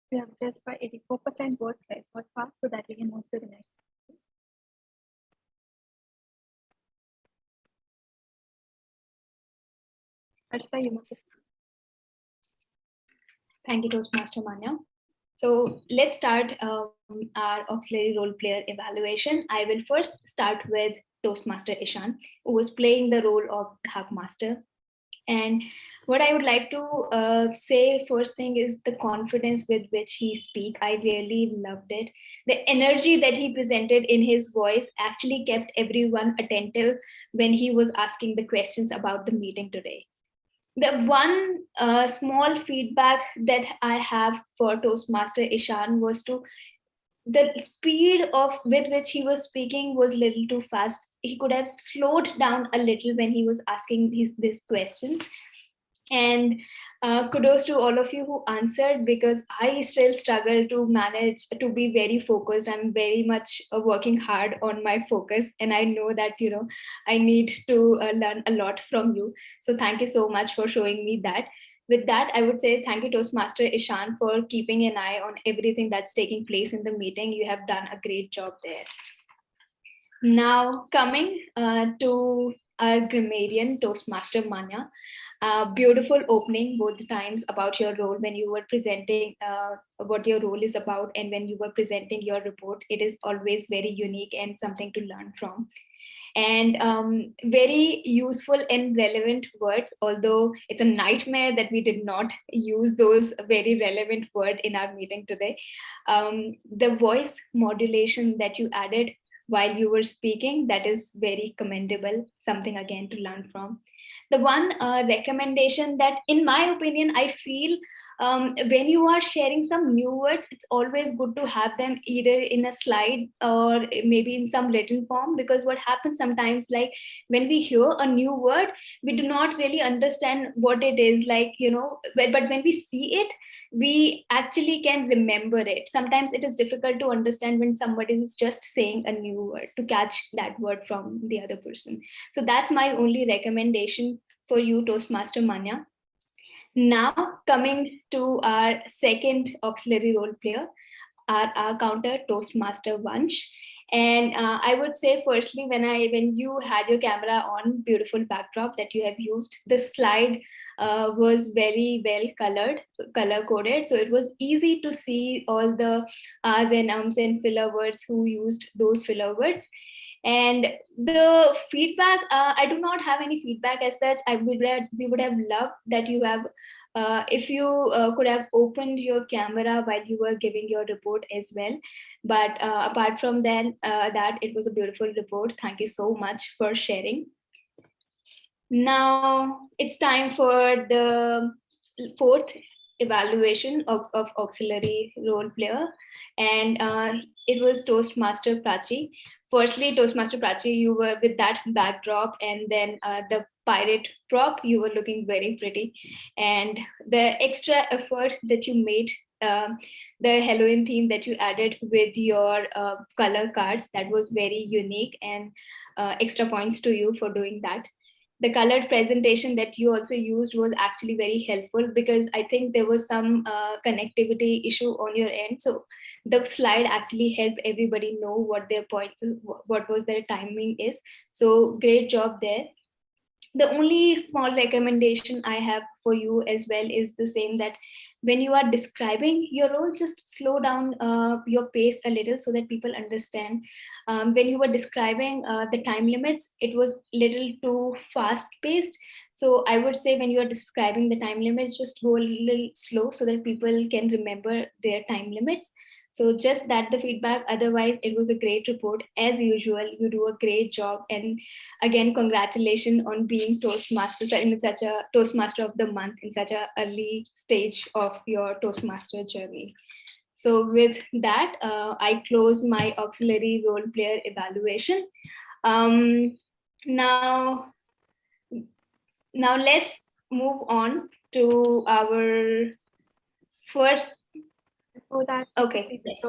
We have just by 84% votes. Let's vote fast so that we can move to the next. Ashita, you move to start. Thank you, Toastmaster Manya. So let's start our auxiliary role player evaluation. I will first start with Toastmaster Ishan, who was playing the role of Hackmaster. And what I would like to say first thing is the confidence with which he speak. I really loved it. The energy that he presented in his voice actually kept everyone attentive when he was asking the questions about the meeting today. The one small feedback that I have for Toastmaster Ishan was to the speed of with which he was speaking was a little too fast. He could have slowed down a little when he was asking these questions. And kudos to all of you who answered, because I still struggle to manage to be very focused. I'm very much working hard on my focus, and I know that I need to learn a lot from you. So thank you so much for showing me that. With that, I would say thank you, Toastmaster Ishan, for keeping an eye on everything that's taking place in the meeting. You have done a great job there. Now, coming to our grammarian, Toastmaster Manya. Beautiful opening both the times about your role when you were presenting what your role is about, and when you were presenting your report. It is always very unique and something to learn from. And very useful and relevant words, although it's a nightmare that we did not use those very relevant words in our meeting today. The voice modulation that you added while you were speaking, that is very commendable, something again to learn from. The one recommendation that, in my opinion, I feel when you are sharing some new words, it's always good to have them either in a slide or maybe in some written form, because what happens sometimes, like when we hear a new word, we do not really understand what it is, but when we see it, we actually can remember it. Sometimes it is difficult to understand when somebody is just saying a new word, to catch that word from the other person. So that's my only recommendation for you, Toastmaster Manya. Now, coming to our second auxiliary role player, our counter, Toastmaster Vansh. And I would say, firstly, when you had your camera on, beautiful backdrop that you have used, the slide was very well color coded. So it was easy to see all the ahs and ums and filler words, who used those filler words. And the feedback, I do not have any feedback as such. We would have loved that you have, if you could have opened your camera while you were giving your report as well. But apart from that, it was a beautiful report. Thank you so much for sharing. Now it's time for the fourth evaluation of auxiliary role player, and it was Toastmaster Prachi. Firstly, Toastmaster Prachi, you were with that backdrop, and then the pirate prop, you were looking very pretty, and the extra effort that you made, the Halloween theme that you added with your color cards, that was very unique, and extra points to you for doing that. The colored presentation that you also used was actually very helpful, because I think there was some connectivity issue on your end. So the slide actually helped everybody know what their points, what was their timing is. So great job there. The only small recommendation I have for you as well is the same, that when you are describing your role, just slow down your pace a little so that people understand. When you were describing the time limits, it was little too fast paced. So I would say when you are describing the time limits, just go a little slow so that people can remember their time limits. So just that the feedback. Otherwise, it was a great report. As usual, you do a great job. And again, congratulations on being Toastmaster in such a Toastmaster of the month in such a early stage of your Toastmaster journey. So with that, I close my auxiliary role player evaluation. Now let's move on to our first. Before that, Okay. yes.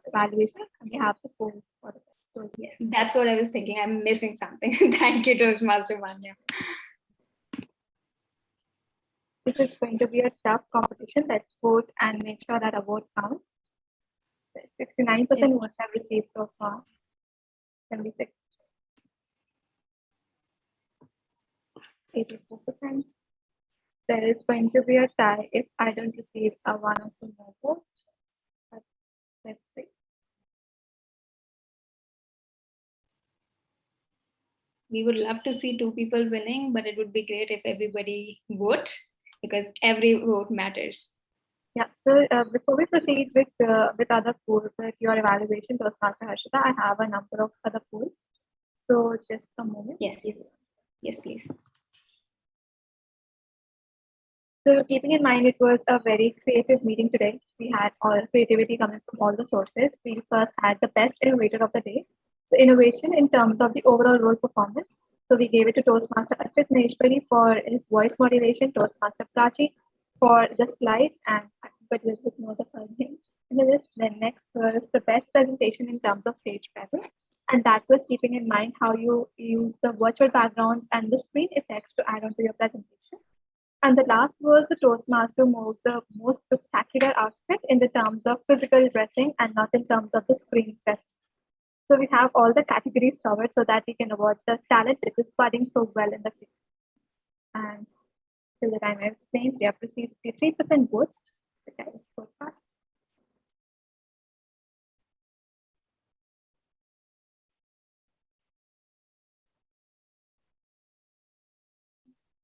Evaluation, we have the polls for it. So, Yes, that's what I was thinking. I'm missing something. Thank you, Toastmaster Manya. This is going to be a tough competition. Let's vote and make sure that a vote counts. 69% votes have received so far. 76. 84%. There is going to be a tie if I don't receive a one or two more votes. Let's see. We would love to see two people winning, but it would be great if everybody vote because every vote matters. Yeah, so before we proceed with other polls, with your evaluation, Toastmaster Harshita, I have a number of other polls. So just a moment. Yes, please. So keeping in mind, it was a very creative meeting today. We had all creativity coming from all the sources. We first had the best innovator of the day. So innovation in terms of the overall role performance. So we gave it to Toastmaster Arpit Maheshwari for his voice modulation, Toastmaster Prachi for the slides, and but a little bit more the fun thing. And then next was the best presentation in terms of stage presence. And that was keeping in mind how you use the virtual backgrounds and the screen effects to add on to your presentation. And the last was the Toastmaster wore the most spectacular outfit in the terms of physical dressing and not in terms of the screen presence. So we have all the categories covered so that we can award the talent which is budding so well in the field. And till the time I explained, we have received 3% votes. Okay, let's go fast.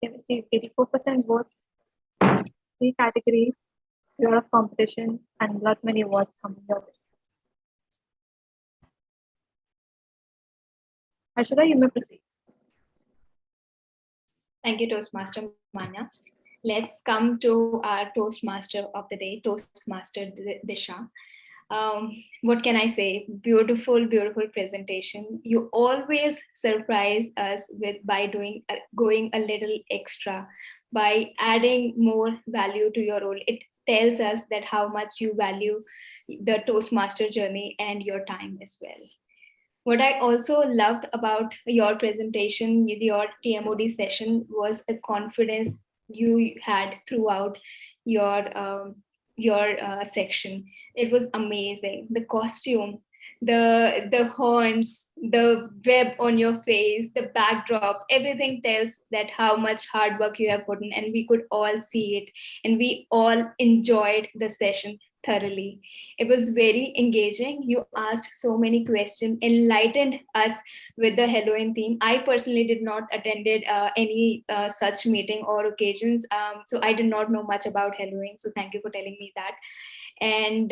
We received 84% votes, 3 categories, a lot of competition, and lot many awards coming your way. Harshita, you may proceed. Thank you, Toastmaster Manya. Let's come to our Toastmaster of the day, Toastmaster Disha. What can I say? Beautiful, beautiful presentation. You always surprise us by going a little extra, by adding more value to your role. It tells us that how much you value the Toastmaster journey and your time as well. What I also loved about your presentation, your TMOD session, was the confidence you had throughout your section. It was amazing. The costume, the horns, the web on your face, the backdrop, everything tells that how much hard work you have put in, and we could all see it, and we all enjoyed the session thoroughly. It was very engaging. You asked so many questions, enlightened us with the Halloween theme. I personally did not attended any such meeting or occasions, so I did not know much about Halloween. So thank you for telling me that. And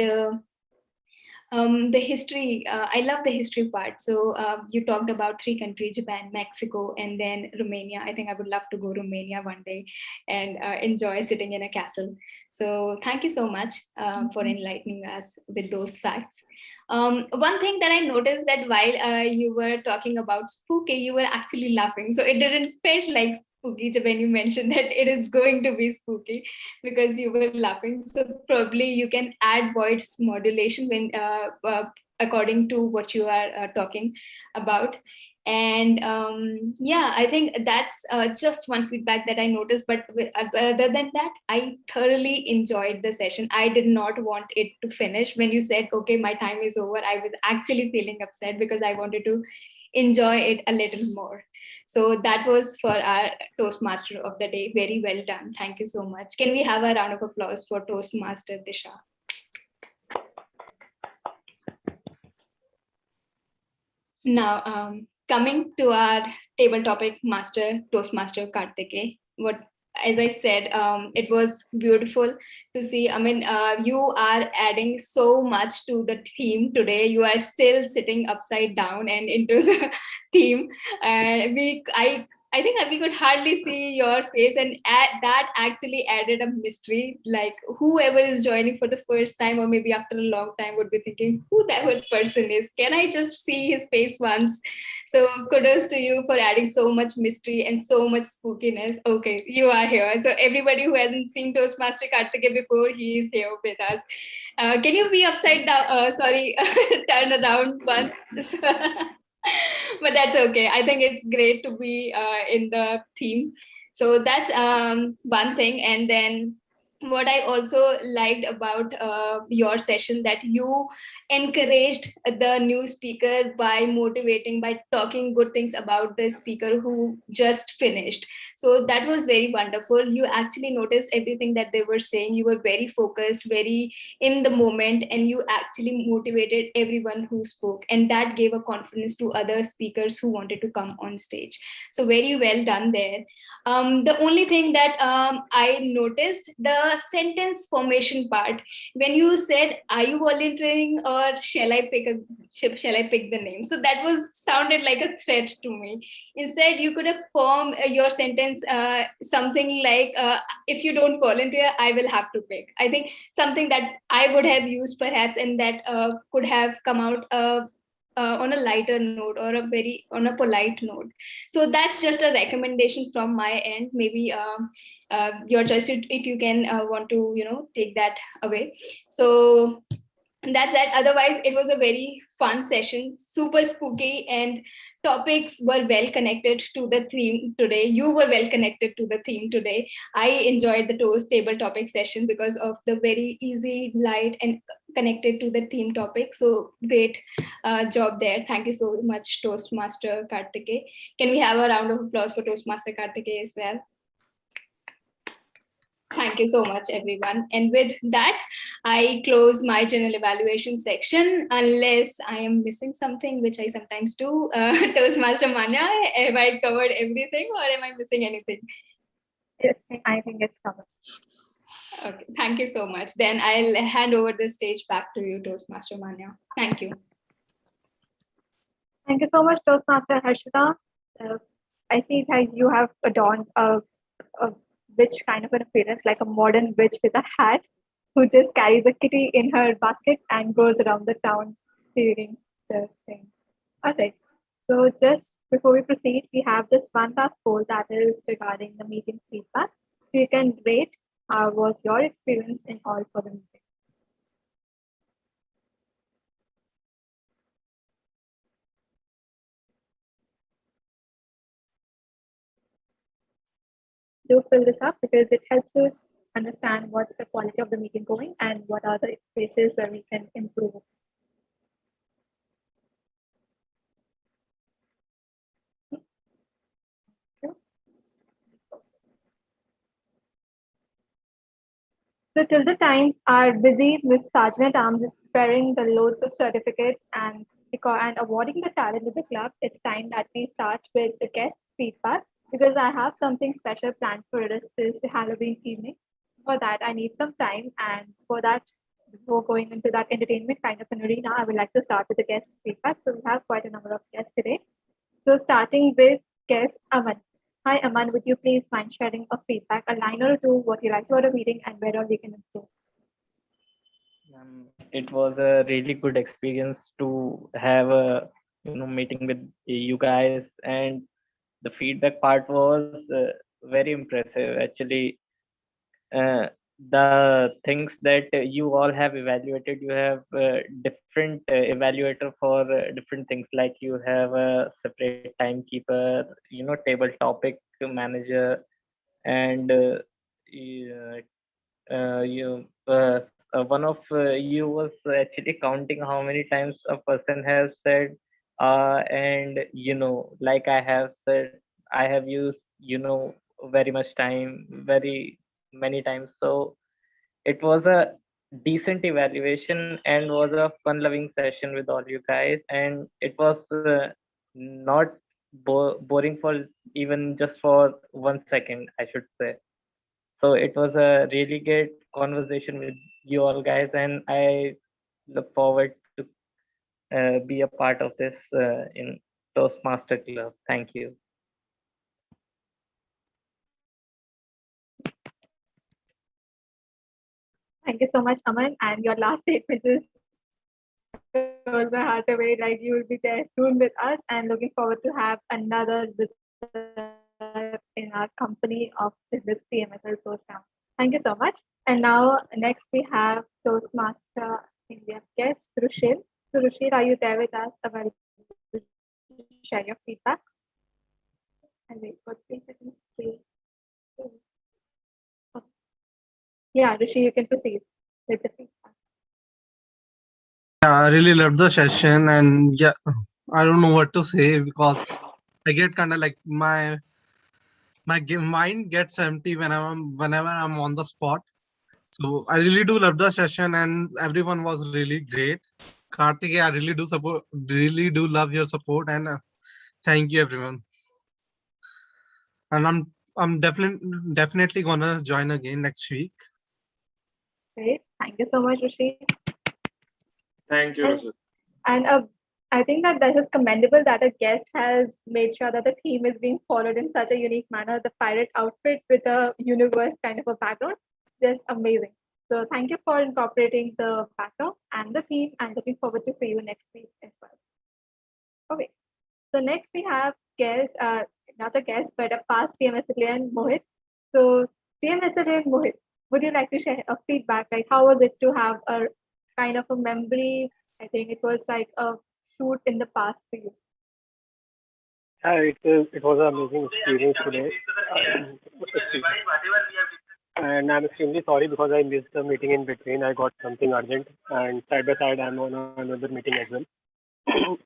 the history, I love the history part. So you talked about 3 countries, Japan, Mexico, and then Romania. I think I would love to go to Romania one day and enjoy sitting in a castle. So thank you so much for enlightening us with those facts. One thing that I noticed that while you were talking about spooky, you were actually laughing. So it didn't feel like spooky when you mentioned that it is going to be spooky because you were laughing. So probably you can add voice modulation when according to what you are talking about. And yeah, I think that's just one feedback that I noticed. But other than that, I thoroughly enjoyed the session. I did not want it to finish. When you said, okay, my time is over, I was actually feeling upset because I wanted to enjoy it a little more. So that was for our Toastmaster of the day. Very well done. Thank you so much. Can we have a round of applause for Toastmaster Disha? Now, coming to our table topic master, Toastmaster Kartike. What as I said, it was beautiful to see. I mean, you are adding so much to the theme today. You are still sitting upside down and into the theme. I think that we could hardly see your face, and that actually added a mystery. Like whoever is joining for the first time, or maybe after a long time, would be thinking who that person is. Can I just see his face once? So kudos to you for adding so much mystery and so much spookiness. Okay, you are here. So everybody who hasn't seen Toastmaster Karthike before, he is here with us. Can you be upside down? Sorry, turn around once. But that's okay. I think it's great to be in the theme. So that's one thing. And then what I also liked about your session, that you encouraged the new speaker by motivating, by talking good things about the speaker who just finished. So that was very wonderful. You actually noticed everything that they were saying. You were very focused, very in the moment, and you actually motivated everyone who spoke, and that gave a confidence to other speakers who wanted to come on stage. So very well done there. The only thing that I noticed, the sentence formation part, when you said, "Are you volunteering or shall I pick the name?" So that was sounded like a threat to me. Instead, you could have formed your sentence something like, "If you don't volunteer, I will have to pick." I think something that I would have used perhaps, and that could have come out on a lighter note, or on a polite note. So that's just a recommendation from my end. Maybe your choice if you can want to take that away. So that's that. Otherwise, it was a very fun session, super spooky, and topics were well connected to the theme today. You were well connected to the theme today. I enjoyed the toast table topic session because of the very easy, light, and connected to the theme topic. So great job there. Thank you so much, Toastmaster Karthike. Can we have a round of applause for Toastmaster Karthike as well? Thank you so much, everyone. And with that, I close my general evaluation section, unless I am missing something, which I sometimes do. Toastmaster Manya, have I covered everything, or am I missing anything? Yes, I think it's covered. Okay, thank you so much. Then I'll hand over the stage back to you, Toastmaster Manya. Thank you. Thank you so much, Toastmaster Harshita. I see that you have adorned a witch kind of an appearance, like a modern witch with a hat, who just carries a kitty in her basket and goes around the town clearing the thing. All right. So just before we proceed, we have just one last poll that is regarding the meeting feedback. So you can rate how was your experience in all for the meeting. Do fill this up because it helps us understand what's the quality of the meeting going and what are the places where we can improve. So till the time our busy Miss Sergeant at Arms is preparing the loads of certificates and awarding the talent to the club, it's time that we start with the guest feedback, because I have something special planned for us this Halloween evening. For that, I need some time, and for that, before going into that entertainment kind of an arena, I would like to start with the guest feedback. So we have quite a number of guests today. So starting with guest Aman. Hi Aman, would you please mind sharing a feedback, a line or two, what you liked about a meeting and where all we can improve? It was a really good experience to have a meeting with you guys, and the feedback part was very impressive. Actually, the things that you all have evaluated, you have different evaluator for different things. Like you have a separate timekeeper, table topic manager, and one of you was actually counting how many times a person has said and like I have said, I have used very much time, very many times. So it was a decent evaluation and was a fun loving session with all you guys, and it was not boring for even just for 1 second, I should say. So it was a really great conversation with you all guys, and I look forward to be a part of this in Toastmaster Club. Thank you. Thank you so much, Aman. And your last statement just stole my heart away. Like you will be there soon with us, and looking forward to have another in our company of this TMSL Toast now. Thank you so much. And now next we have Toastmaster India guest Rushil. So Rushil, are you there with us? Available to share your feedback? And wait for 3 seconds. 3, 2. Oh. Yeah, Rushil, you can proceed with the feedback. Yeah, I really loved the session, and yeah, I don't know what to say because I get kind of like my mind gets empty whenever I'm on the spot. So I really do love the session, and everyone was really great. Karthik, I really do love your support, and thank you everyone. And I'm definitely gonna join again next week. Great. Thank you so much, Rushil. Thank you, Rushil. And I think that is commendable that a guest has made sure that the theme is being followed in such a unique manner. The pirate outfit with a universe kind of a background, just amazing. So thank you for incorporating the background and the theme, and looking forward to see you next week as well. Okay, so next we have guest, not a guest, but a past TMS and Mohit. So TMS and Mohit, would you like to share a feedback? Like how was it to have a kind of a memory? I think it was like a shoot in the past for you. It was an amazing experience today. And I'm extremely sorry because I missed the meeting in between. I got something urgent, and side by side, I'm on another meeting as well.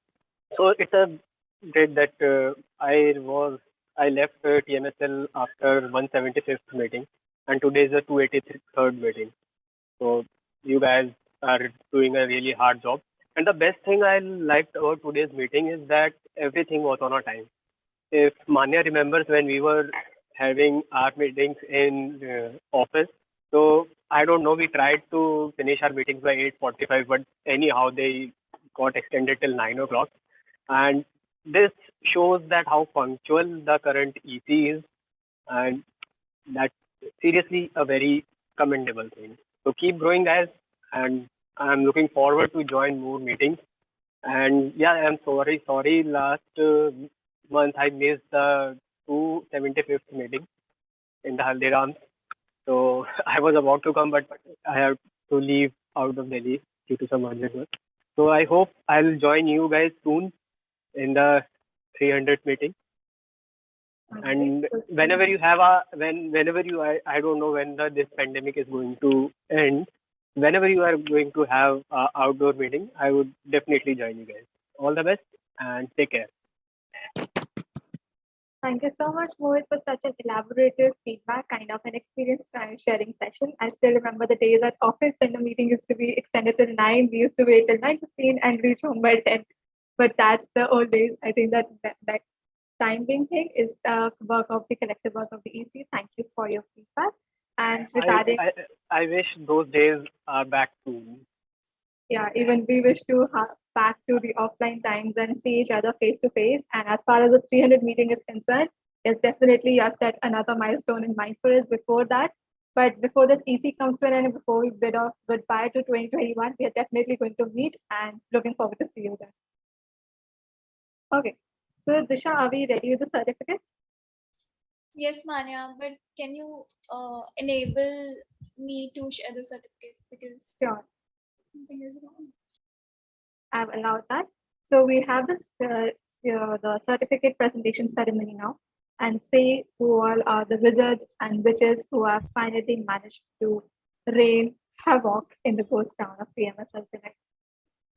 So it's a great that I left TMSL after 175th meeting, and today is the 283rd meeting. So you guys are doing a really hard job. And the best thing I liked about today's meeting is that everything was on our time. If Manya remembers when we were having our meetings in office, so I don't know, we tried to finish our meetings by 8:45, but anyhow they got extended till 9 o'clock. And this shows that how punctual the current EC is, and that's seriously a very commendable thing. So keep growing, guys, and I'm looking forward to join more meetings. And yeah, I'm sorry. Last month I missed the 275th meeting in the Haldirams. So I was about to come, but I have to leave out of Delhi due to some urgent work. So I hope I'll join you guys soon in the 300th meeting. And whenever you have I don't know when this pandemic is going to end. Whenever you are going to have an outdoor meeting, I would definitely join you guys. All the best and take care. Thank you so much, Mohit, for such an elaborative feedback, kind of an experience sharing session. I still remember the days at office when the meeting used to be extended till 9. We used to wait till 9:15 and reach home by 10. But that's the old days. I think that time being thing is the work of the collective work of the EC. Thank you for your feedback. And regarding, I wish those days are back soon. yeah, even we wish to back to the offline times and see each other face to face. And as far as the 300 meeting is concerned, yes, definitely you have set another milestone in mind for us before that. But before this EC comes to an end, before we bid off goodbye to 2021, we are definitely going to meet and looking forward to see you there. Okay. So Disha, are we ready with the certificates? Yes, Manya, but can you enable me to share the certificates because sure. Something is wrong. I've allowed that. So we have this the certificate presentation ceremony now, and say who all are the wizards and witches who have finally managed to reign havoc in the ghost town of PMSL tonight.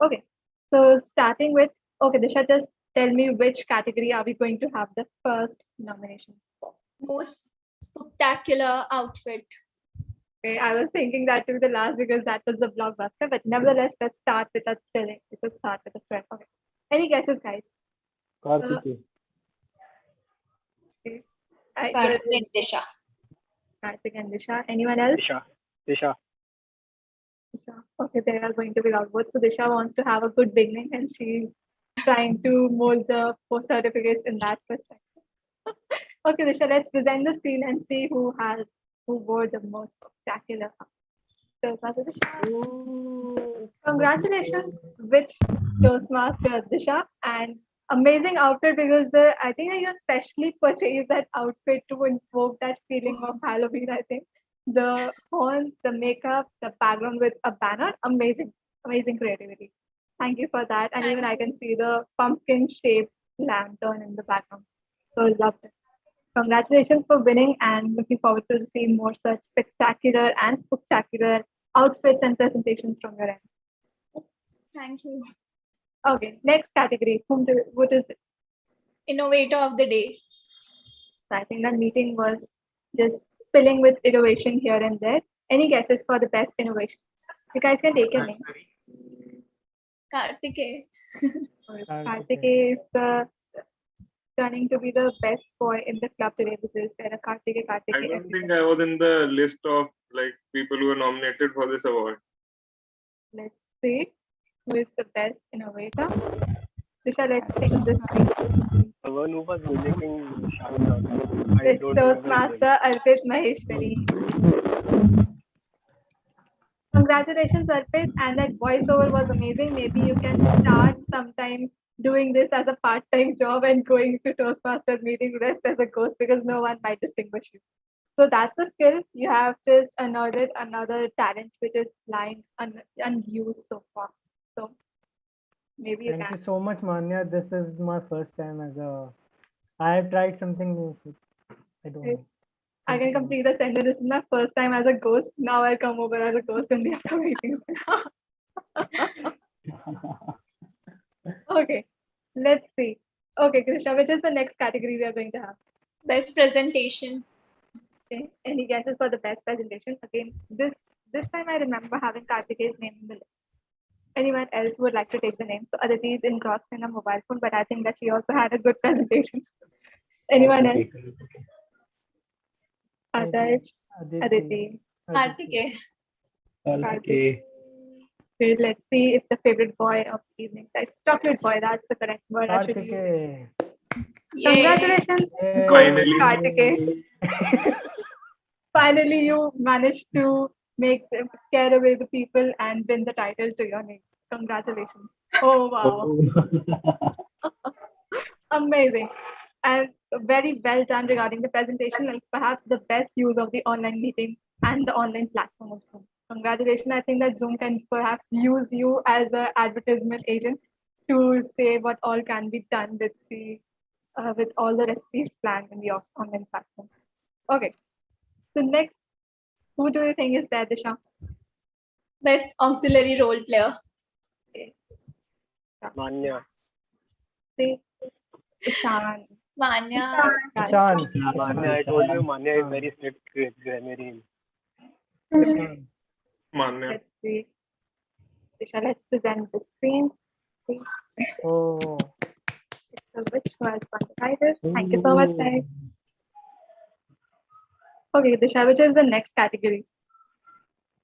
Okay, so starting with, okay, Disha, just tell me which category are we going to have the first nomination for? Most spectacular outfit. Okay, I was thinking that to be the last because that was the blockbuster, but nevertheless, let's start with a thrilling. Let's start with a thrill. Okay. Any guesses, guys? Karthik. Okay. Karthik and Disha. Karthik and Disha. Anyone else? Disha. Disha. Okay, there are going to be loud votes. So Disha wants to have a good beginning and she's trying to mold the post certificates in that perspective. Okay, Disha, let's present the screen and see who wore the most spectacular. So, Disha. Congratulations, which Toastmaster Disha, and amazing outfit because I think that you specially purchased that outfit to invoke that feeling of Halloween. I think the horns, the makeup, the background with a banner, amazing creativity. Thank you for that, and even I can see the pumpkin shaped lantern in the background. So loved it. Congratulations for winning, and looking forward to see more such spectacular and spectacular outfits and presentations from your end. Thank you. Okay, next category. What is it? Innovator of the day. So I think that meeting was just filling with innovation here and there. Any guesses for the best innovation? You guys can take your name. Karthike. Karthike is turning to be the best boy in the club today because there are Karthike. I don't think I was in the list of people who were nominated for this award. Let's see who is the best innovator. Disha, let's take this screen. The one who was mimicking Shanta. It's Toastmaster Arpit Maheshwari. Congratulations, Arpit, and that voiceover was amazing. Maybe you can start sometime doing this as a part-time job and going to Toastmasters meeting rest as a ghost because no one might distinguish you. So that's a skill. You have just unearthed another talent which is lying unused so far. So maybe you can. Thank you so much, Manya. This is my first time I have tried something new. So I don't know. I can complete the sentence. This is my first time as a ghost. Now I come over as a ghost in the after meeting. Okay, let's see. Okay, Krishna, which is the next category we are going to have? Best presentation. Okay, any guesses for the best presentation? Again, this time I remember having Karthike's name in the list. Anyone else would like to take the name? So Aditi is engrossed in a mobile phone, but I think that she also had a good presentation. Anyone else? Adarsh, Aditi. Karthike. Okay. Okay, let's see if the favorite boy of the evening. It's chocolate boy. That's the correct word. I should use. Congratulations, Finally. Karthike. Finally, you managed to scare away the people and win the title to your name. Congratulations. Oh, wow. Amazing. And very well done regarding the presentation and perhaps the best use of the online meeting and the online platform of Zoom. Congratulations. I think that Zoom can perhaps use you as an advertisement agent to say what all can be done with all the recipes planned in the online platform. Okay. So next, who do you think is there, Disha? Best auxiliary role player. Okay. Manya. See, Ishan. Manya. Ishan. Manya, I told you Manya is very strict grammarian. Manya. Let's see. Disha, let's present the screen. See. Oh. So which was decided? Thank you so much, guys. Okay, Disha, which is the next category?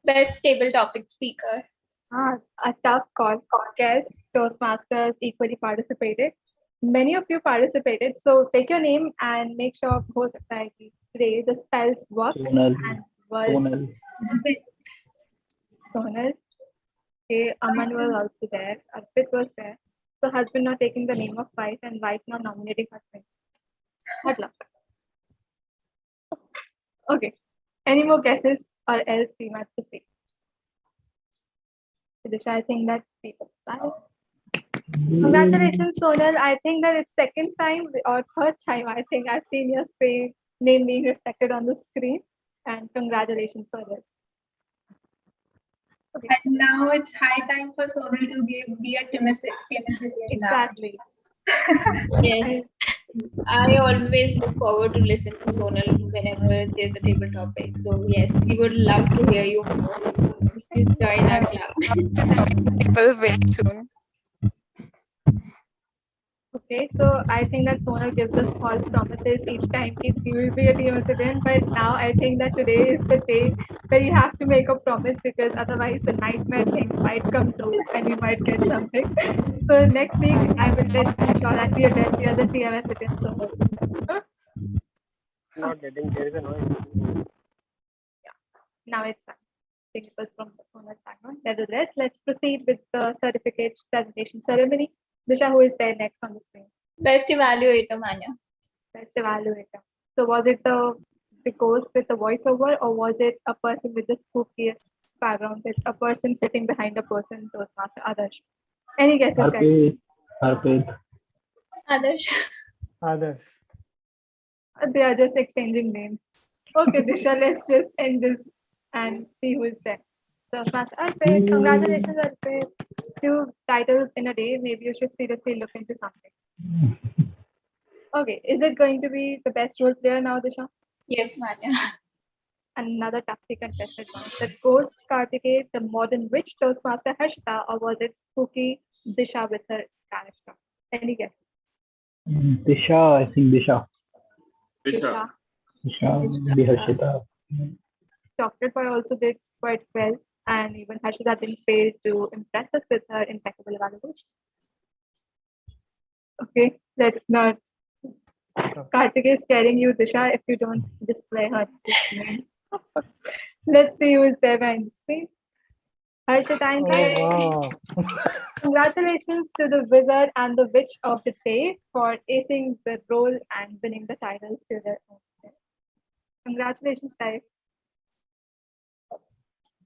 Best table topic speaker. A tough call. Guests, Toastmasters equally participated. Many of you participated, so take your name and make sure both today the spells work Sonal. and words. Sonal. Okay, Aman was also there. Arpit was there. So husband not taking the name of wife and wife not nominating husband. Hard luck. Okay. Any more guesses or else we might proceed? Disha, I think that people. Congratulations, Sonal. I think that it's second time or third time I think I've seen your name being reflected on the screen. And congratulations for this. Okay. And now it's high time for Sonal to be a Timothy. Exactly. Yes. I always look forward to listen to Sonal whenever there's a table topic. So yes, we would love to hear you more. Please join our club. People very soon. Okay, so I think that Sonal gives us false promises each time he will be a team resident, but now I think that today is the day where you have to make a promise because otherwise the nightmare thing might come true and you might get something. So next week I will let's ensure that we address you as a TMS citizen. So Not getting there is a noise. now it's time. I think it was from Sonal's background. Nevertheless, let's proceed with the certificate presentation ceremony. Disha, who is there next on the screen? Best evaluator, Manya. Best evaluator. So was it the ghost with the voiceover, or was it a person with the spookiest background, with a person sitting behind a person, Toastmaster Adarsh? Any guesses, guys? Harpreet. Adarsh. Others. They are just exchanging names. Okay, Disha, let's just end this and see who is there. Toastmaster Arpit, congratulations, Arpit. 2 titles in a day. Maybe you should seriously look into something. Okay, is it going to be the best role player now, Disha? Yes, Manya. Another toughly contested one. The ghost Kartikeya, the modern witch Toastmaster Harshita, or was it spooky Disha with her character? Any guess? Disha, I think Disha. Disha. Disha, be Harshita. Chocolate Boy also did quite well, and even Harshita didn't fail to impress us with her impeccable evaluation. Okay, let's not. Kartikeya is scaring you, Disha, if you don't display her name. Let's see who is there behind the screen. Harshita and Oh, wow. Congratulations to the wizard and the witch of the day for acing the role and winning the titles to their own. Congratulations, guys.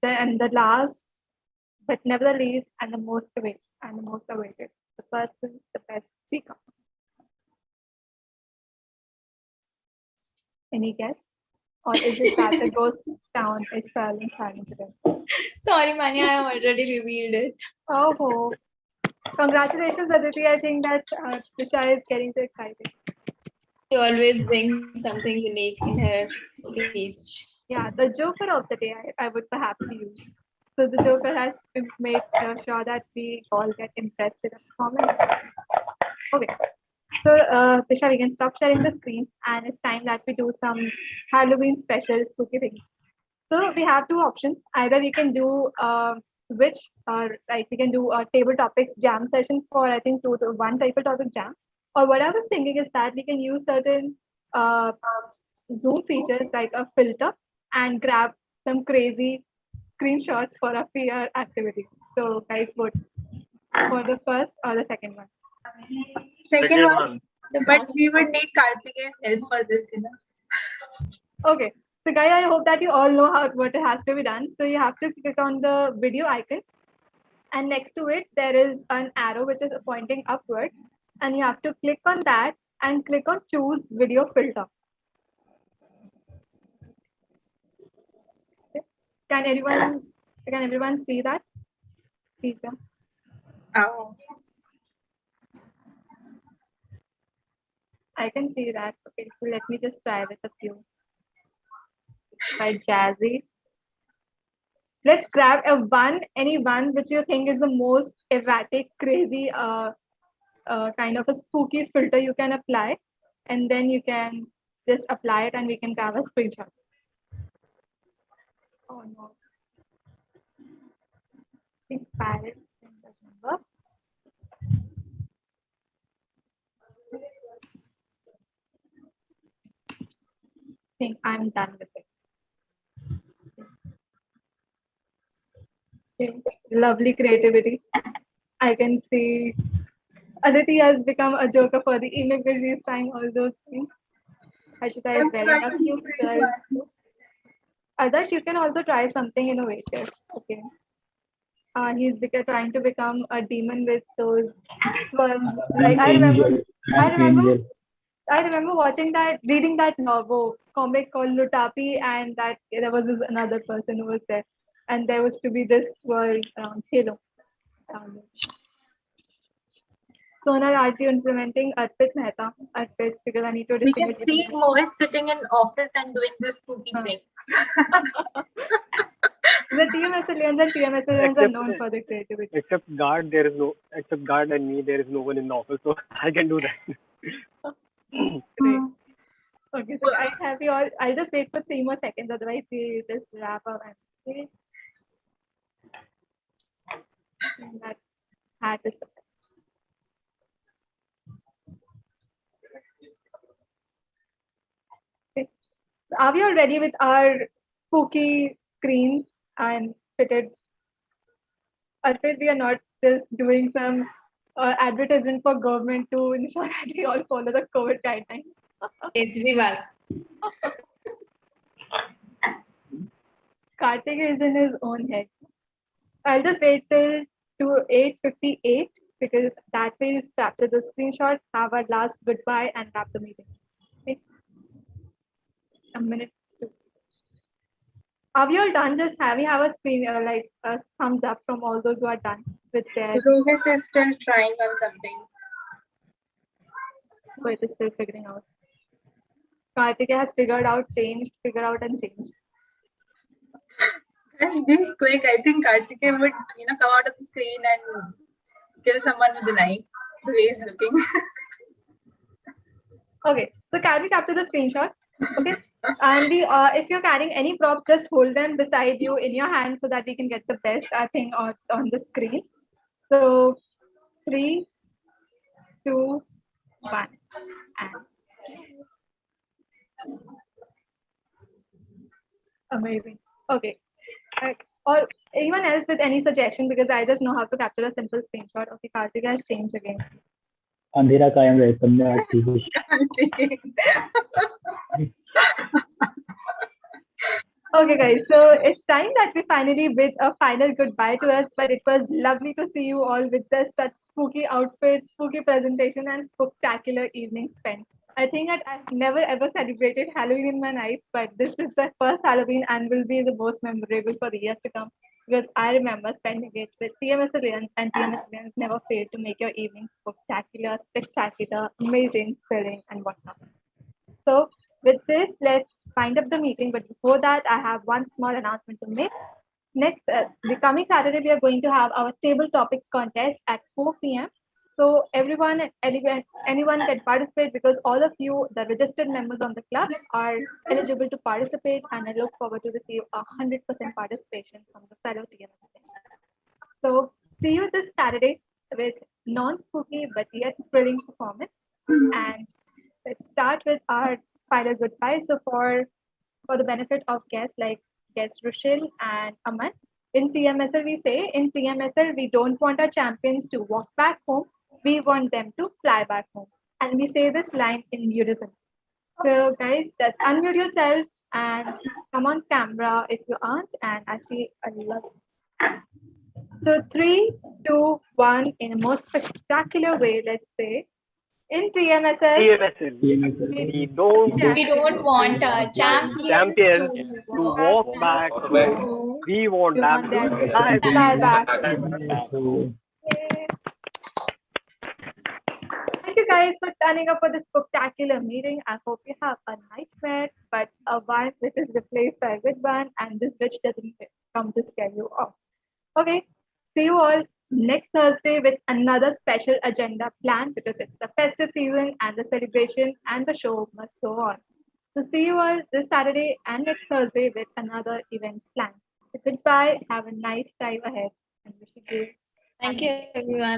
And the last, but never the least, and the most awaited, the person, the best speaker. Any guess? Or is it that the ghost town is silent today? Sorry, Manya, I have already revealed it. Oh, congratulations, Aditi. I think that Disha is getting too excited. She always brings something unique in her speech. Yeah, the Joker of the day, I would perhaps use. So the Joker has made sure that we all get impressed with the performance. Okay. So, Disha, we can stop sharing the screen, and it's time that we do some Halloween special spooky things. So we have 2 options. Either we can do which, or like we can do a table topics jam session for I think 2 to 1 table topic jam. Or what I was thinking is that we can use certain Zoom features like a filter and grab some crazy screenshots for a PR activity. So guys, vote for the first or the second one. Second one. But we would need Kartikeya's help for this, you know. Okay. So guys, I hope that you all know what has to be done. So you have to click on the video icon, and next to it there is an arrow which is pointing upwards, and you have to click on that and click on choose video filter. Okay. Can everyone see that feature? Oh. I can see that. Okay, so let me just try with a few. By Jazzy. Let's grab any one which you think is the most erratic, crazy, kind of a spooky filter you can apply, and then you can just apply it, and we can grab a screenshot. Oh no! I think parrot number. I think I'm done with it. Okay. Lovely creativity. I can see Aditi has become a joker for the email because she's trying all those things. Harshita is very lucky. Others, you can also try something innovative. Okay. He's trying to become a demon with those swirls. Like I remember reading that novel comic called Lutapi, and that there was this another person who was there, and there was to be this world around Halo. Sonal, are you implementing Arpit Mehta? Arpit, because I need to We can distinguish. see Mohit sitting in office and doing this spooky things. The TMSLians and TMSLians are known for their creativity. Except guard and me, there is no one in the office, so I can do that. Great. Okay, so guys, have you all? I'll just wait for 3 more seconds, otherwise we just wrap up and okay. And that hat is the best. Okay. So are we all ready with our spooky screens and fitted? Arpit, we are not just doing some advertisement for government to ensure that we all follow the COVID guidelines. Kejriwal. Kartik is in his own head. I'll just wait till 8:58 because that way we'll capture the screenshot, have our last goodbye, and wrap the meeting. Okay. A minute. Are we all done? Just have a screen like a thumbs up from all those who are done with their. Rohit is still trying on something. Rohit is still figuring out. Kartika has figured out and changed. Guys, be quick. I think Kartikeya would, come out of the screen and kill someone with a knife. The way he's looking. Okay, so can we capture the screenshot? Okay, and if you're carrying any props, just hold them beside you in your hand so that we can get the best thing on the screen. So 3, 2, 1, and amazing. Okay. Or anyone else with any suggestion, because I just know how to capture a simple screenshot. Okay, Kartika has changed again. अंधेरा कायम रहे तुमने आज ठीक Okay, guys, so it's time that we finally bid a final goodbye to us, but it was lovely to see you all with such spooky outfits, spooky presentation, and spectacular evening spent. I think that I've never ever celebrated Halloween in my life, but this is the first Halloween and will be the most memorable for the years to come because I remember spending it with TMSLians, and TMSLians never fail to make your evenings spectacular, amazing, thrilling, and whatnot. So with this, let's wind up the meeting. But before that, I have one small announcement to make. Next, the coming Saturday, we are going to have our table topics contest at 4 p.m. So anyone can participate because all of you, the registered members on the club, are eligible to participate, and I look forward to receive 100% participation from the fellow TMS. So see you this Saturday with non-spooky but yet thrilling performance. And let's start with our final goodbye. So for the benefit of guests like guest Rushil and Aman, in TMSL we say, in TMSL we don't want our champions to walk back home, we want them to fly back home. And we say this line in unison. So guys, just unmute yourselves and come on camera if you aren't, and I see a lot. So 3, 2, 1, in a most spectacular way, let's say, in TMSL, we don't want champions to walk back. We want them to fly back. Thank you guys for turning up for this spectacular meeting. I hope you have a nightmare, but a one which is replaced by a good one, and this which doesn't come to scare you off. Okay, see you all next Thursday with another special agenda planned because it's the festive season and the celebration and the show must go on. So see you all this Saturday and next Thursday with another event planned. So goodbye, have a nice time ahead, and wishing you. Thank you, everyone.